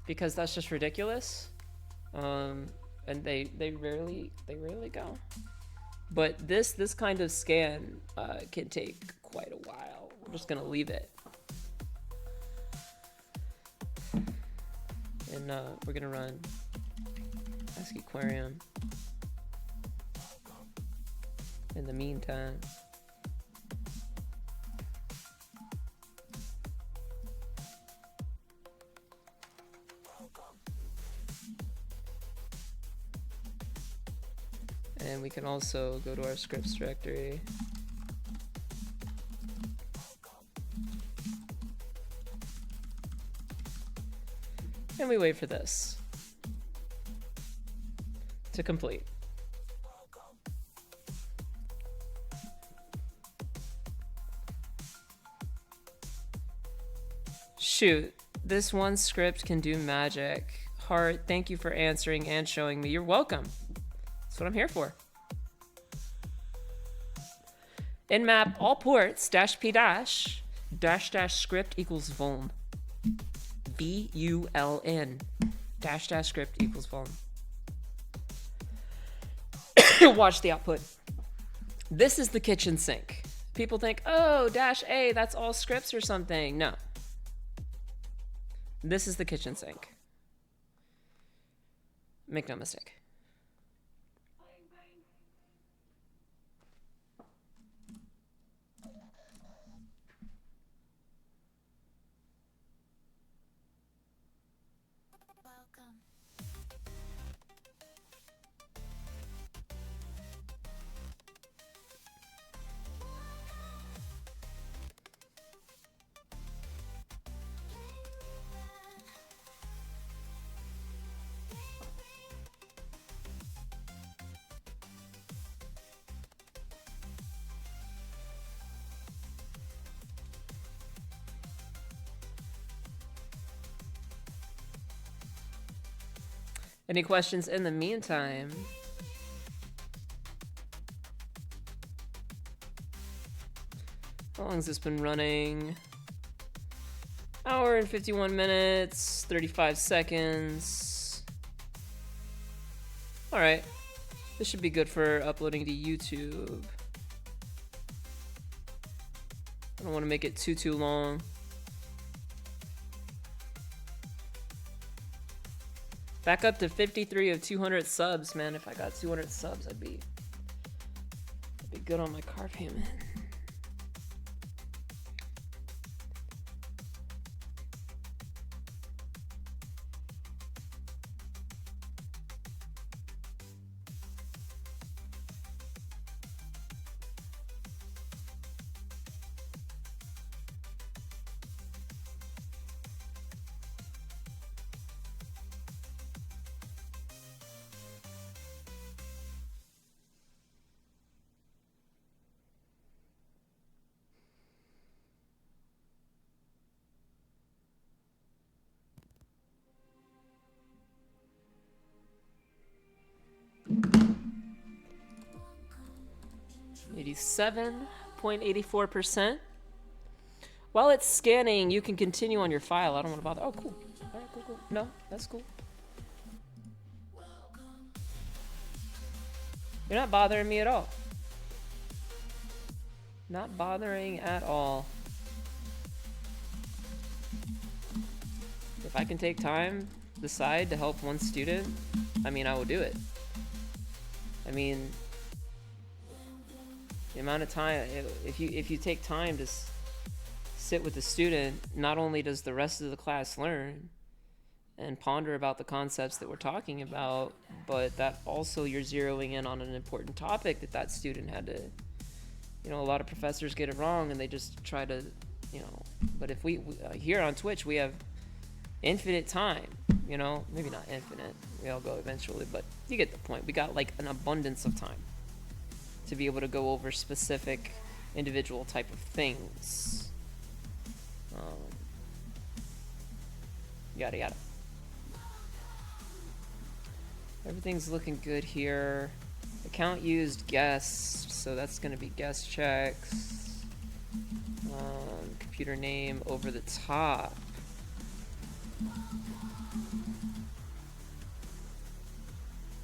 Because that's just ridiculous. And they rarely go. But this kind of scan can take quite a while. We're just gonna leave it. And we're gonna run ASCII Aquarium in the meantime. And we can also go to our scripts directory. And we wait for this to complete. Shoot, this one script can do magic. Heart, thank you for answering and showing me. You're welcome. That's what I'm here for. Nmap all ports -p -- script equals vuln. VULN -- script equals vuln. Watch the output. This is the kitchen sink. People think, oh, -a, that's all scripts or something. No. This is the kitchen sink. Make no mistake. Any questions in the meantime? How long has this been running? Hour and 51 minutes, 35 seconds. All right, this should be good for uploading to YouTube. I don't want to make it too long. Back up to 53 of 200 subs, man. If I got 200 subs, I'd be good on my car payment. 97.84%. While it's scanning, you can continue on your file. I don't want to bother. Oh, cool. All right, cool, cool. No, that's cool. You're not bothering me at all. Not bothering at all. If I can take time, decide to help one student, I mean, I will do it. I mean, the amount of time, if you take time to sit with the student, not only does the rest of the class learn and ponder about the concepts that we're talking about, but that also you're zeroing in on an important topic that student had to, you know, a lot of professors get it wrong and they just try to, you know, but if we here on Twitch, we have infinite time, you know, maybe not infinite, we all go eventually, but you get the point. We got like an abundance of time to be able to go over specific individual type of things. Yada yada. Everything's looking good here. Account used guest, so that's going to be guest checks. Computer name over the top.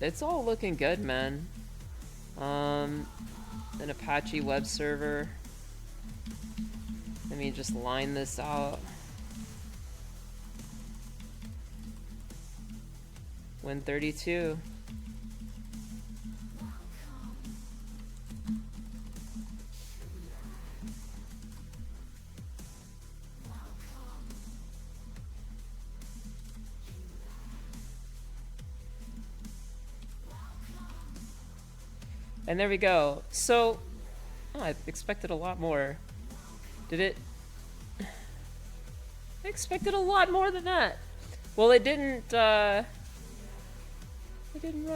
It's all looking good, man. An Apache web server. Let me just line this out. Win32. And there we go. So, I expected a lot more. Did it? I expected a lot more than that. Well, it didn't run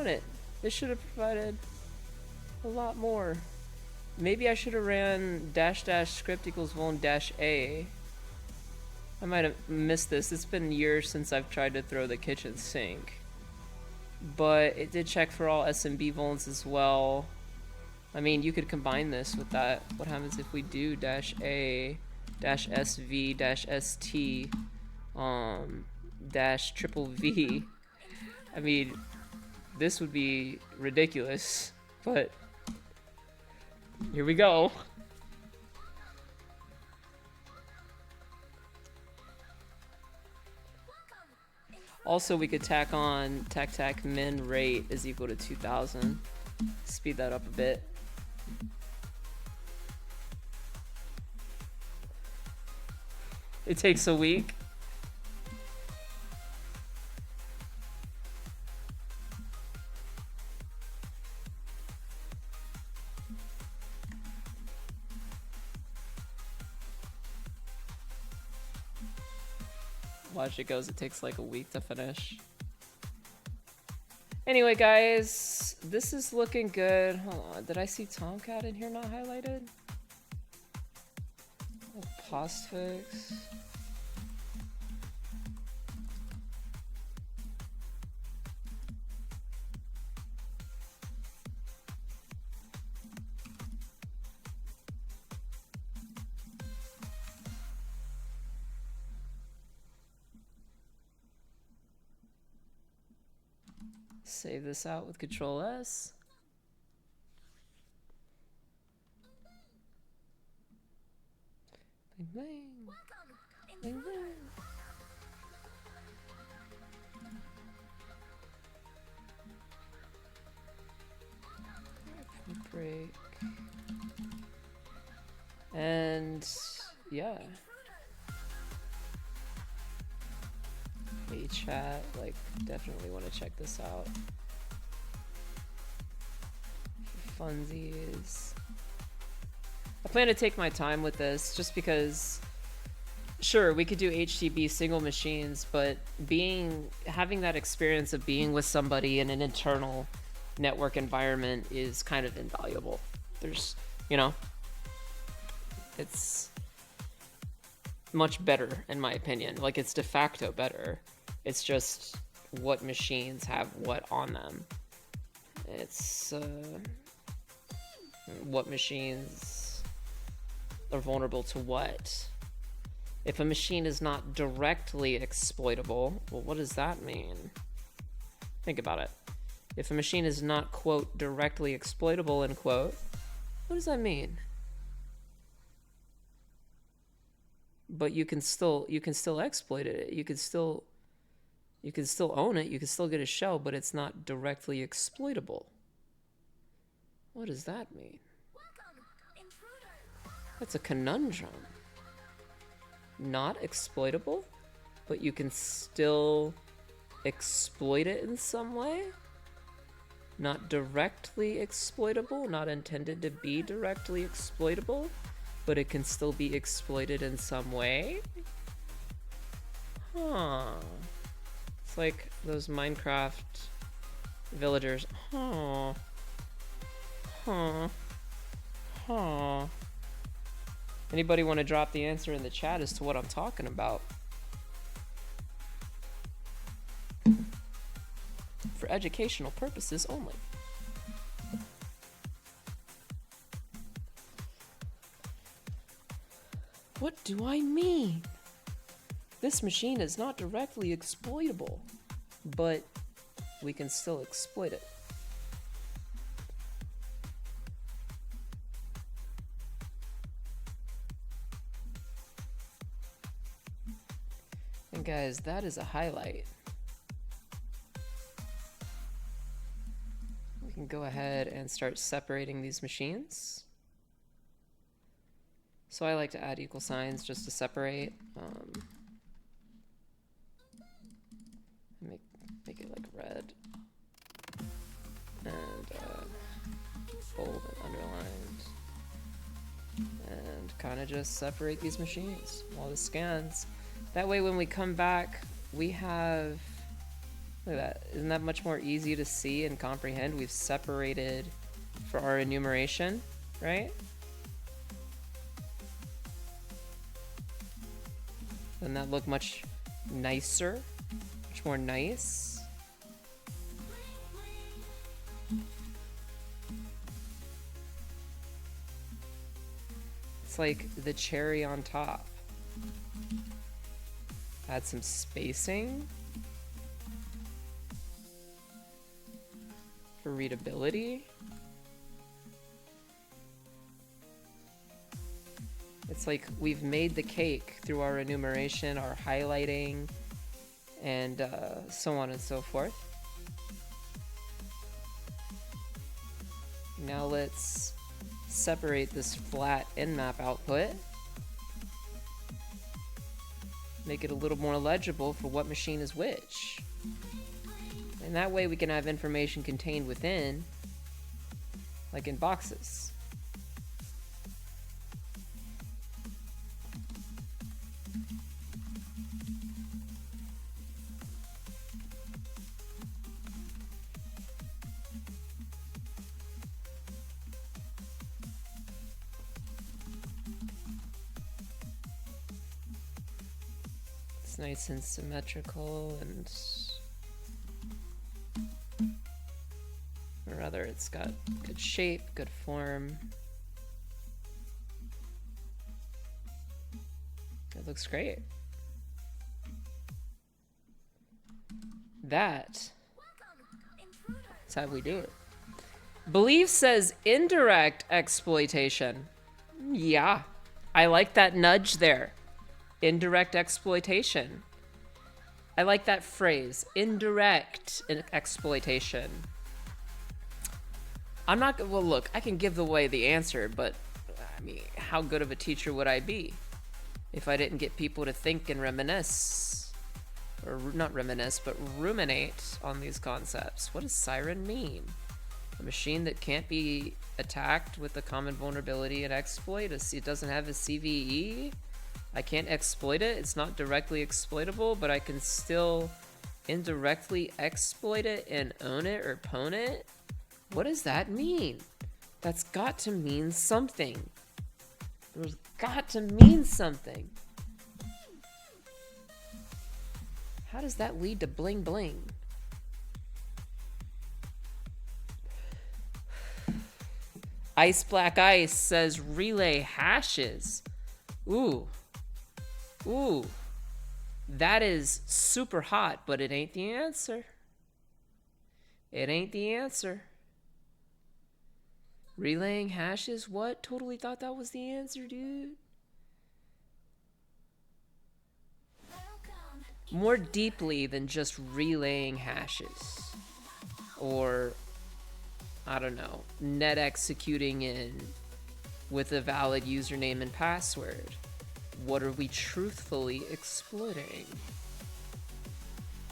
it. It should have provided a lot more. Maybe I should have ran -- script equals -1 -a. I might have missed this. It's been years since I've tried to throw the kitchen sink. But it did check for all SMB vulns as well. I mean, you could combine this with that. What happens if we do -a, -sv, -st, -v? I mean, this would be ridiculous, but here we go. Also, we could tack on tac min rate is equal to 2000. Speed that up a bit. It takes a week. Watch it goes, it takes like a week to finish. Anyway, guys, this is looking good. Hold on, did I see Tomcat in here not highlighted? Oh, postfix. Save this out with Control S. Bing, bing. Bing, bing. Break. And yeah. Hey chat, like definitely want to check this out. For funsies. I plan to take my time with this just because sure, we could do HTTP single machines, but having that experience of being with somebody in an internal network environment is kind of invaluable. There's, you know, it's much better in my opinion. Like it's de facto better. It's just what machines have what on them. It's What machines are vulnerable to what? If a machine is not directly exploitable, well, what does that mean? Think about it. If a machine is not, quote, directly exploitable, end quote, what does that mean? But you can still exploit it. You can still own it. You can still get a shell, but it's not directly exploitable. What does that mean? That's a conundrum. Not exploitable, but you can still exploit it in some way? Not directly exploitable, not intended to be directly exploitable, but it can still be exploited in some way? Huh. It's like those Minecraft villagers. Huh. Huh. Huh. Anybody want to drop the answer in the chat as to what I'm talking about? For educational purposes only. What do I mean? This machine is not directly exploitable, but we can still exploit it. And guys, that is a highlight. We can go ahead and start separating these machines. So I like to add equal signs just to separate. Make it like red and bold and underlined, and kind of just separate these machines while this scans. That way when we come back, we have, look at that, isn't that much more easy to see and comprehend? We've separated for our enumeration, right? Doesn't that look much nicer? Much more nice? It's like the cherry on top. Add some spacing for readability. It's like we've made the cake through our enumeration, our highlighting, and so on and so forth. Now let's separate this flat nmap output. Make it a little more legible for what machine is which. And that way we can have information contained within, like in boxes. Nice and symmetrical, and or rather it's got good shape, good form. It looks great. That's how we do it. Believe says indirect exploitation. Yeah, I like that nudge there. Indirect exploitation. I like that phrase, indirect exploitation. I'm not, well look, I can give away the answer, but I mean, how good of a teacher would I be if I didn't get people to think and reminisce, or not reminisce, but ruminate on these concepts? What does SIREN mean? A machine that can't be attacked with a common vulnerability and exploit? It doesn't have a CVE? I can't exploit it. It's not directly exploitable, but I can still indirectly exploit it and own it or pwn it? What does that mean? That's got to mean something. There's got to mean something. How does that lead to bling bling? Ice Black Ice says relay hashes. Ooh. Ooh. That is super hot, but it ain't the answer. It ain't the answer. Relaying hashes? What? Totally thought that was the answer, dude. More deeply than just relaying hashes. Or, I don't know, net executing in with a valid username and password. What are we truthfully exploiting?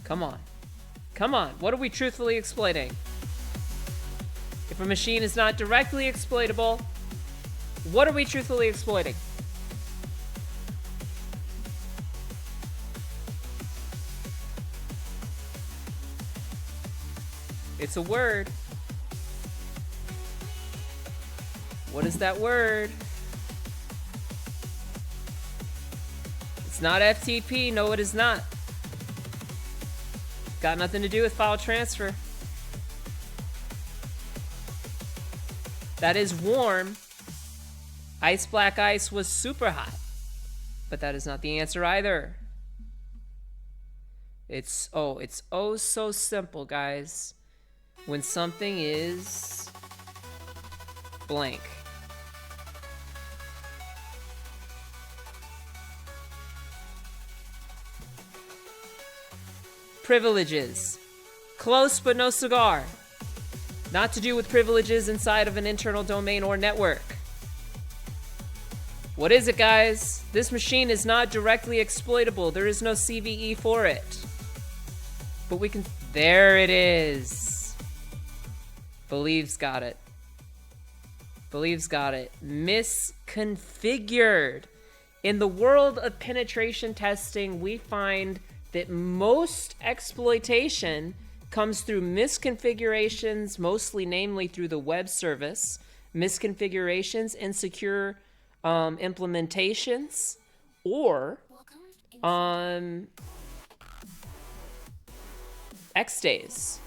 Come on. Come on. What are we truthfully exploiting? If a machine is not directly exploitable, what are we truthfully exploiting? It's a word. What is that word? It's not FTP. No, it is not. Got nothing to do with file transfer. That is warm. Ice Black Ice was super hot. But that is not the answer either. It's oh so simple, guys. When something is blank. Privileges. Close but no cigar. Not to do with privileges inside of an internal domain or network. What is it, guys? This machine is not directly exploitable. There is no CVE for it. But we can... There it is. Believes got it. Believes got it. Misconfigured. In the world of penetration testing, we find that most exploitation comes through misconfigurations, mostly namely through the web service, misconfigurations, insecure implementations, or X-days.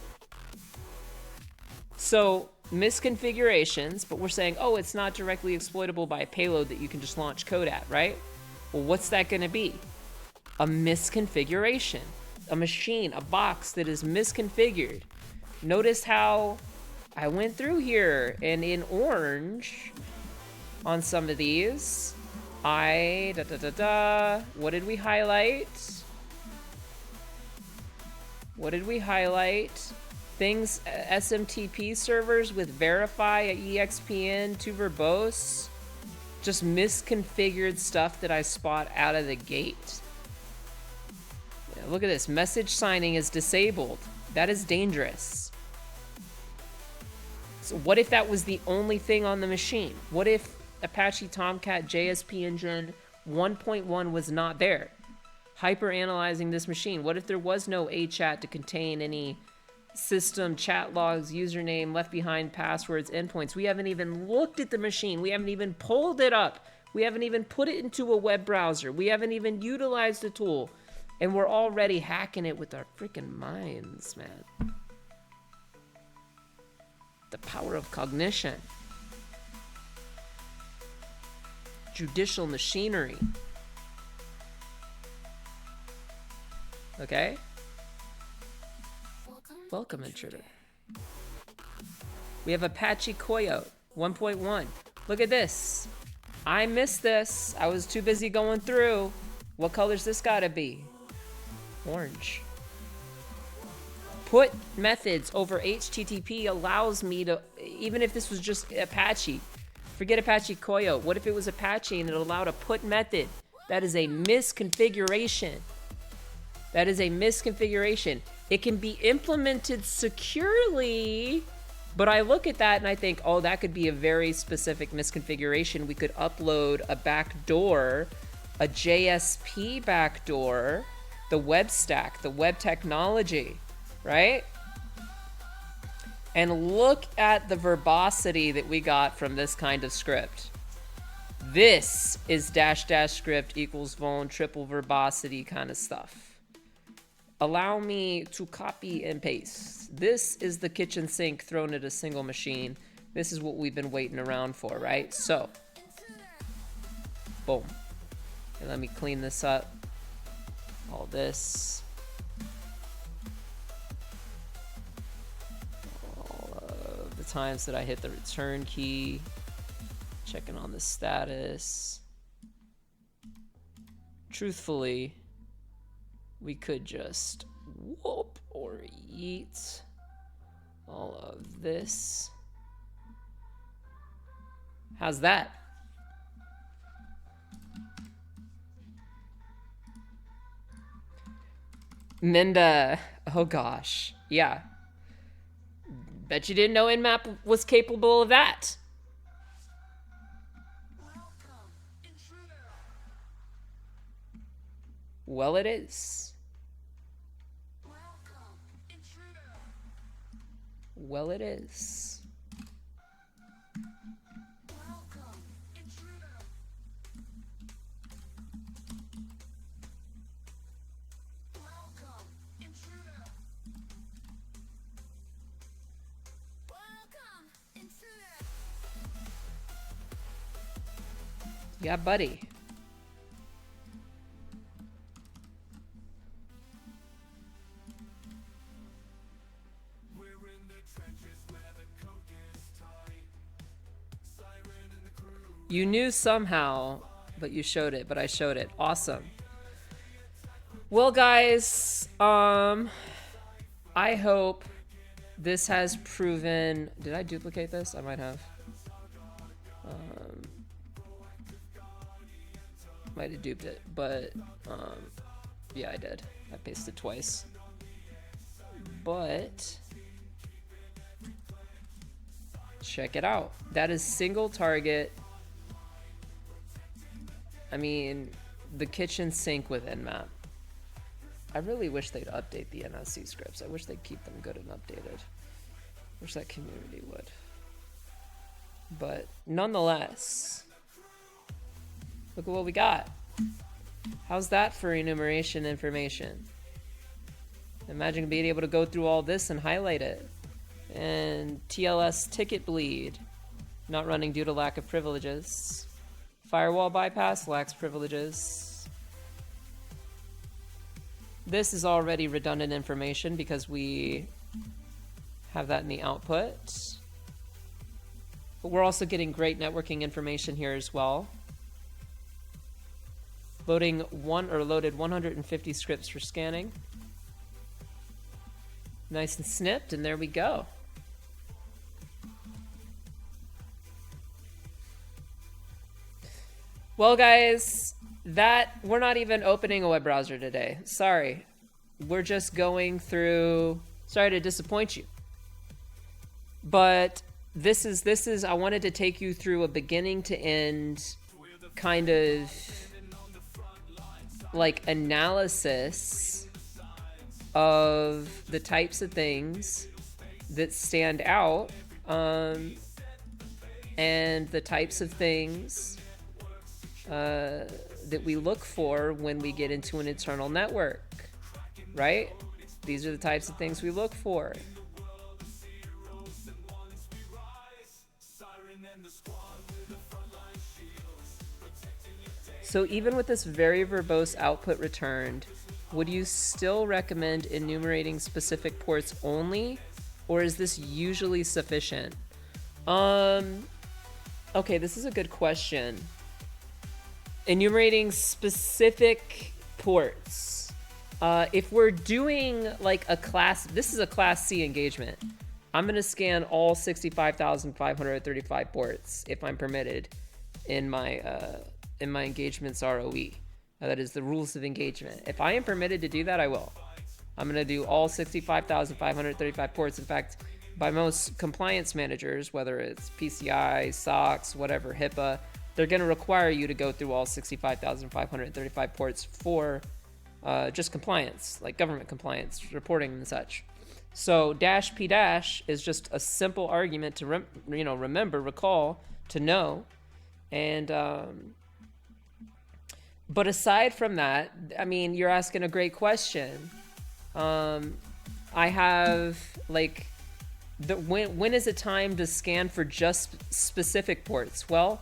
So misconfigurations, but we're saying, oh, it's not directly exploitable by a payload that you can just launch code at, right? Well, what's that going to be? A misconfiguration. A machine, a box that is misconfigured. Notice how I went through here, and in orange on some of these, what did we highlight? What did we highlight? Things, SMTP servers with verify, EXPN, to verbose. Just misconfigured stuff that I spot out of the gate. Yeah, look at this. Message signing is disabled. That is dangerous. So what if that was the only thing on the machine? What if Apache Tomcat JSP Engine 1.1 was not there? Hyper analyzing this machine. What if there was no AChat to contain any system, chat logs, username, left behind passwords, endpoints? We haven't even looked at the machine. We haven't even pulled it up. We haven't even put it into a web browser. We haven't even utilized the tool. And we're already hacking it with our freaking minds, man. The power of cognition. Judicial machinery. Okay? Welcome, Intruder. We have Apache Coyote 1.1. Look at this. I missed this. I was too busy going through. What color's this gotta be? Orange. Put methods over HTTP allows me to, even if this was just Apache, forget Apache Coyote. What if it was Apache and it allowed a put method? That is a misconfiguration. That is a misconfiguration. It can be implemented securely, but I look at that and I think, oh, that could be a very specific misconfiguration. We could upload a backdoor, a JSP backdoor, the web stack, the web technology, right? And look at the verbosity that we got from this kind of script. This is -- script equals vuln triple verbosity kind of stuff. Allow me to copy and paste. This is the kitchen sink thrown at a single machine. This is what we've been waiting around for, right? So, boom. And let me clean this up. All this. All of the times that I hit the return key. Checking on the status. Truthfully, we could just whoop or eat all of this. How's that? Minda, oh gosh, yeah. Bet you didn't know Nmap was capable of that. Well, it is. Well, it is. Yeah, buddy. You knew somehow, but you showed it, but I showed it. Awesome. Well, guys, I hope this has proven... Did I duplicate this? I might have. Might have duped it, but yeah, I did. I pasted twice. But check it out. That is single target. I mean, the kitchen sink with Nmap. I really wish they'd update the NSC scripts. I wish they'd keep them good and updated. Wish that community would. But nonetheless, look at what we got. How's that for enumeration information? Imagine being able to go through all this and highlight it. And TLS ticket bleed, not running due to lack of privileges. Firewall bypass lacks privileges. This is already redundant information because we have that in the output. But we're also getting great networking information here as well. Loaded 150 scripts for scanning. Nice and snipped, and there we go. Well, guys, we're not even opening a web browser today. Sorry. We're just going through... Sorry to disappoint you. But this is I wanted to take you through a beginning to end kind of like analysis of the types of things that stand out, and the types of things that we look for when we get into an internal network, right? These are the types of things we look for. So even with this very verbose output returned, would you still recommend enumerating specific ports only, or is this usually sufficient? Okay, this is a good question. Enumerating specific ports. If we're doing like a class, this is a class C engagement. I'm gonna scan all 65,535 ports if I'm permitted in my engagement's ROE. That is the rules of engagement. If I am permitted to do that, I will. I'm gonna do all 65,535 ports. In fact, by most compliance managers, whether it's PCI, SOX, whatever, HIPAA, they're gonna require you to go through all 65,535 ports for just compliance, like government compliance, reporting and such. So dash P dash is just a simple argument to remember, recall, to know, and but aside from that, I mean, you're asking a great question. I have like when is it time to scan for just specific ports? Well,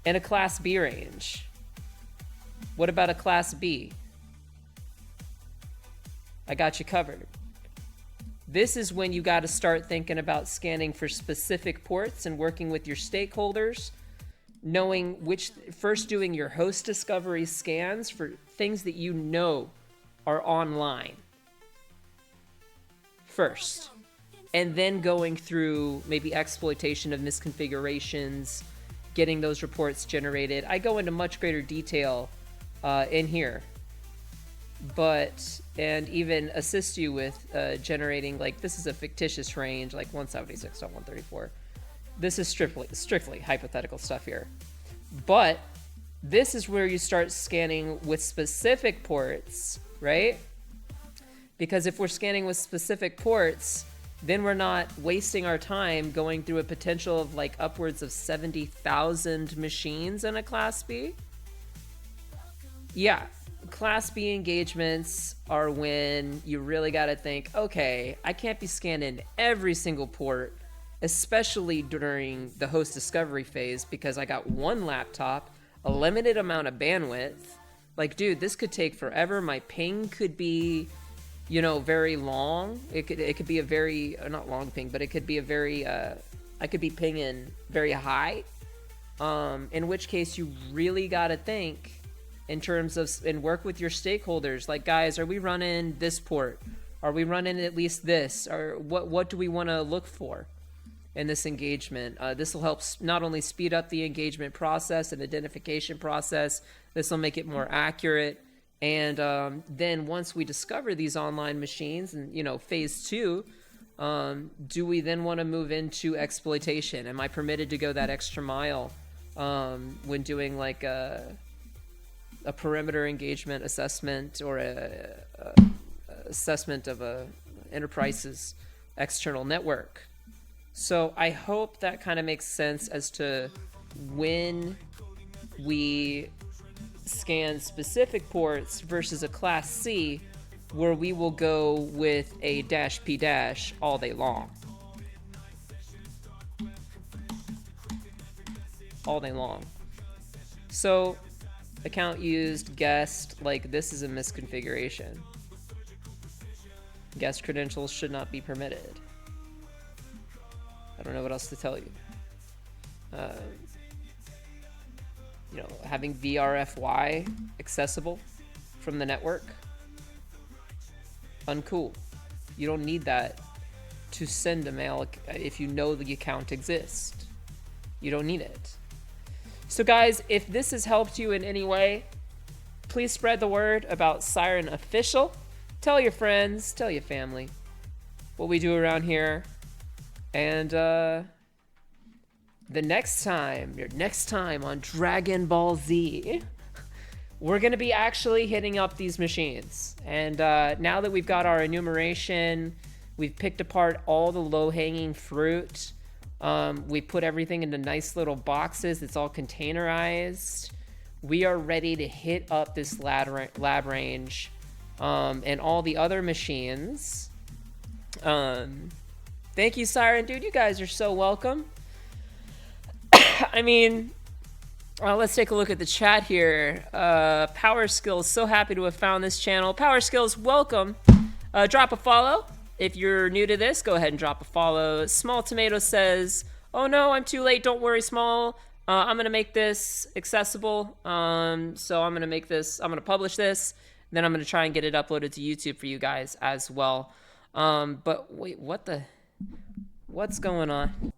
in a Class B range. What about a Class B? I got you covered. This is when you got to start thinking about scanning for specific ports and working with your stakeholders, knowing which, first doing your host discovery scans for things that you know are online first, and then going through maybe exploitation of misconfigurations, getting those reports generated. I go into much greater detail in here, and even assist you with generating, like, this is a fictitious range, like 176.134. This is strictly hypothetical stuff here. But this is where you start scanning with specific ports, right? Because if we're scanning with specific ports, then we're not wasting our time going through a potential of like upwards of 70,000 machines in a Class B. Yeah, Class B engagements are when you really got to think, okay, I can't be scanning every single port, especially during the host discovery phase, because I got one laptop, a limited amount of bandwidth. Like, dude, this could take forever. My ping could be, you know, very long. It could be a very, not long ping, but it could be a very, I could be pinging very high. In which case you really got to think in terms of, and work with your stakeholders. Like, guys, are we running this port? Are we running at least this? Or what do we want to look for in this engagement? This will help not only speed up the engagement process and identification process, this will make it more accurate. And then once we discover these online machines, and, you know, phase 2, do we then want to move into exploitation? Am I permitted to go that extra mile when doing like a perimeter engagement assessment, or a assessment of a enterprise's external network? So I hope that kind of makes sense as to when we scan specific ports versus a Class C, where we will go with a -p- all day long. All day long. So, account used, guest, like, this is a misconfiguration. Guest credentials should not be permitted. I don't know what else to tell you. You know, having VRFY accessible from the network, uncool. You don't need that to send a mail if you know the account exists. You don't need it. So guys, if this has helped you in any way, please spread the word about SYREN Official. Tell your friends, tell your family what we do around here. And the next time on Dragon Ball Z, we're going to be actually hitting up these machines. And now that we've got our enumeration, we've picked apart all the low-hanging fruit. We put everything into nice little boxes. It's all containerized. We are ready to hit up this lab range and all the other machines. Thank you, Siren. Dude, you guys are so welcome. I mean, let's take a look at the chat here. Power Skills, so happy to have found this channel. Power Skills, welcome. Drop a follow. If you're new to this, go ahead and drop a follow. Small Tomato says, oh no, I'm too late. Don't worry, Small. I'm going to make this accessible. So I'm going to publish this. Then I'm going to try and get it uploaded to YouTube for you guys as well. But wait, what's going on?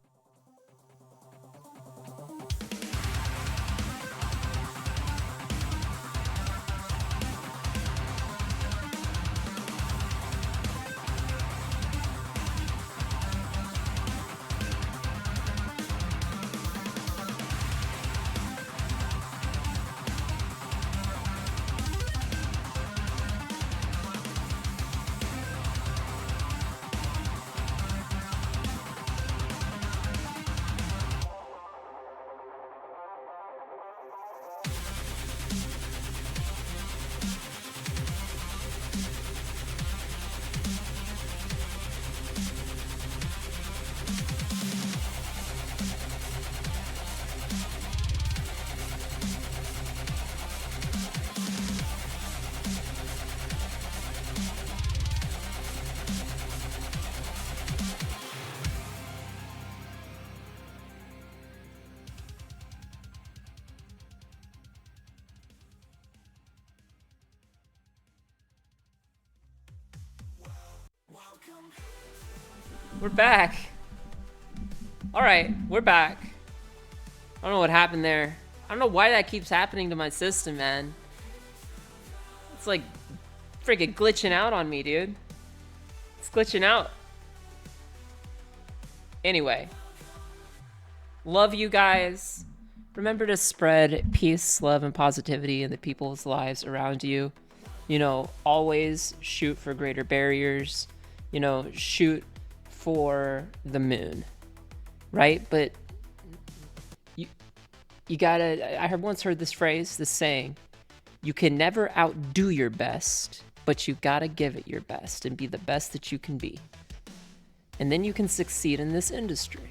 We're back. Alright, we're back. I don't know what happened there. I don't know why that keeps happening to my system, man. It's like freaking glitching out on me, dude. It's glitching out. Anyway. Love you guys. Remember to spread peace, love, and positivity in the people's lives around you. You know, always shoot for greater barriers. You know, shoot for the moon, right? But you gotta, I once heard this phrase, this saying, you can never outdo your best, but you gotta give it your best and be the best that you can be. And then you can succeed in this industry.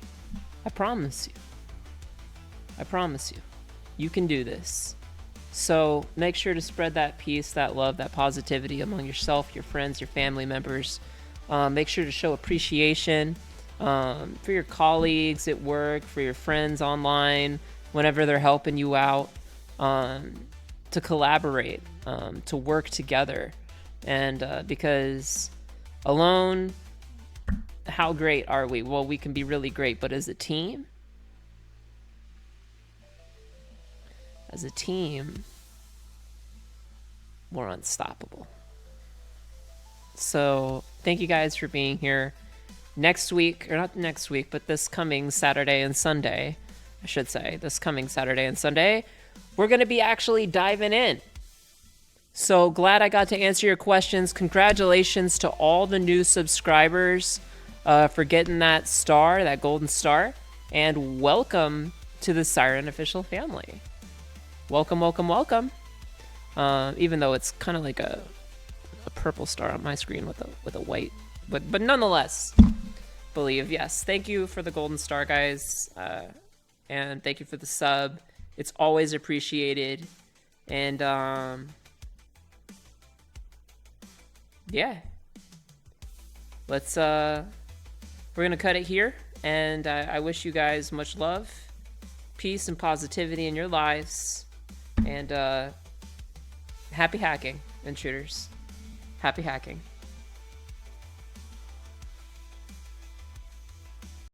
I promise you. I promise you. You can do this. So make sure to spread that peace, that love, that positivity among yourself, your friends, your family members. Make sure to show appreciation for your colleagues at work, for your friends online, whenever they're helping you out, to collaborate, to work together. And because alone, how great are we? Well, we can be really great, but as a team, we're unstoppable. So thank you guys for being here. Next week, or not next week, but this coming Saturday and Sunday, I should say, this coming Saturday and Sunday, we're going to be actually diving in. So glad I got to answer your questions. Congratulations to all the new subscribers for getting that star, that golden star. And welcome to the SYREN official family. Welcome, welcome, welcome. Even though it's kind of like a purple star on my screen with a white, but nonetheless, believe. Yes, thank you for the golden star, guys, and thank you for the sub. It's always appreciated. And yeah, let's we're gonna cut it here, and I wish you guys much love, peace, and positivity in your lives, and happy hacking, intruders. Happy hacking.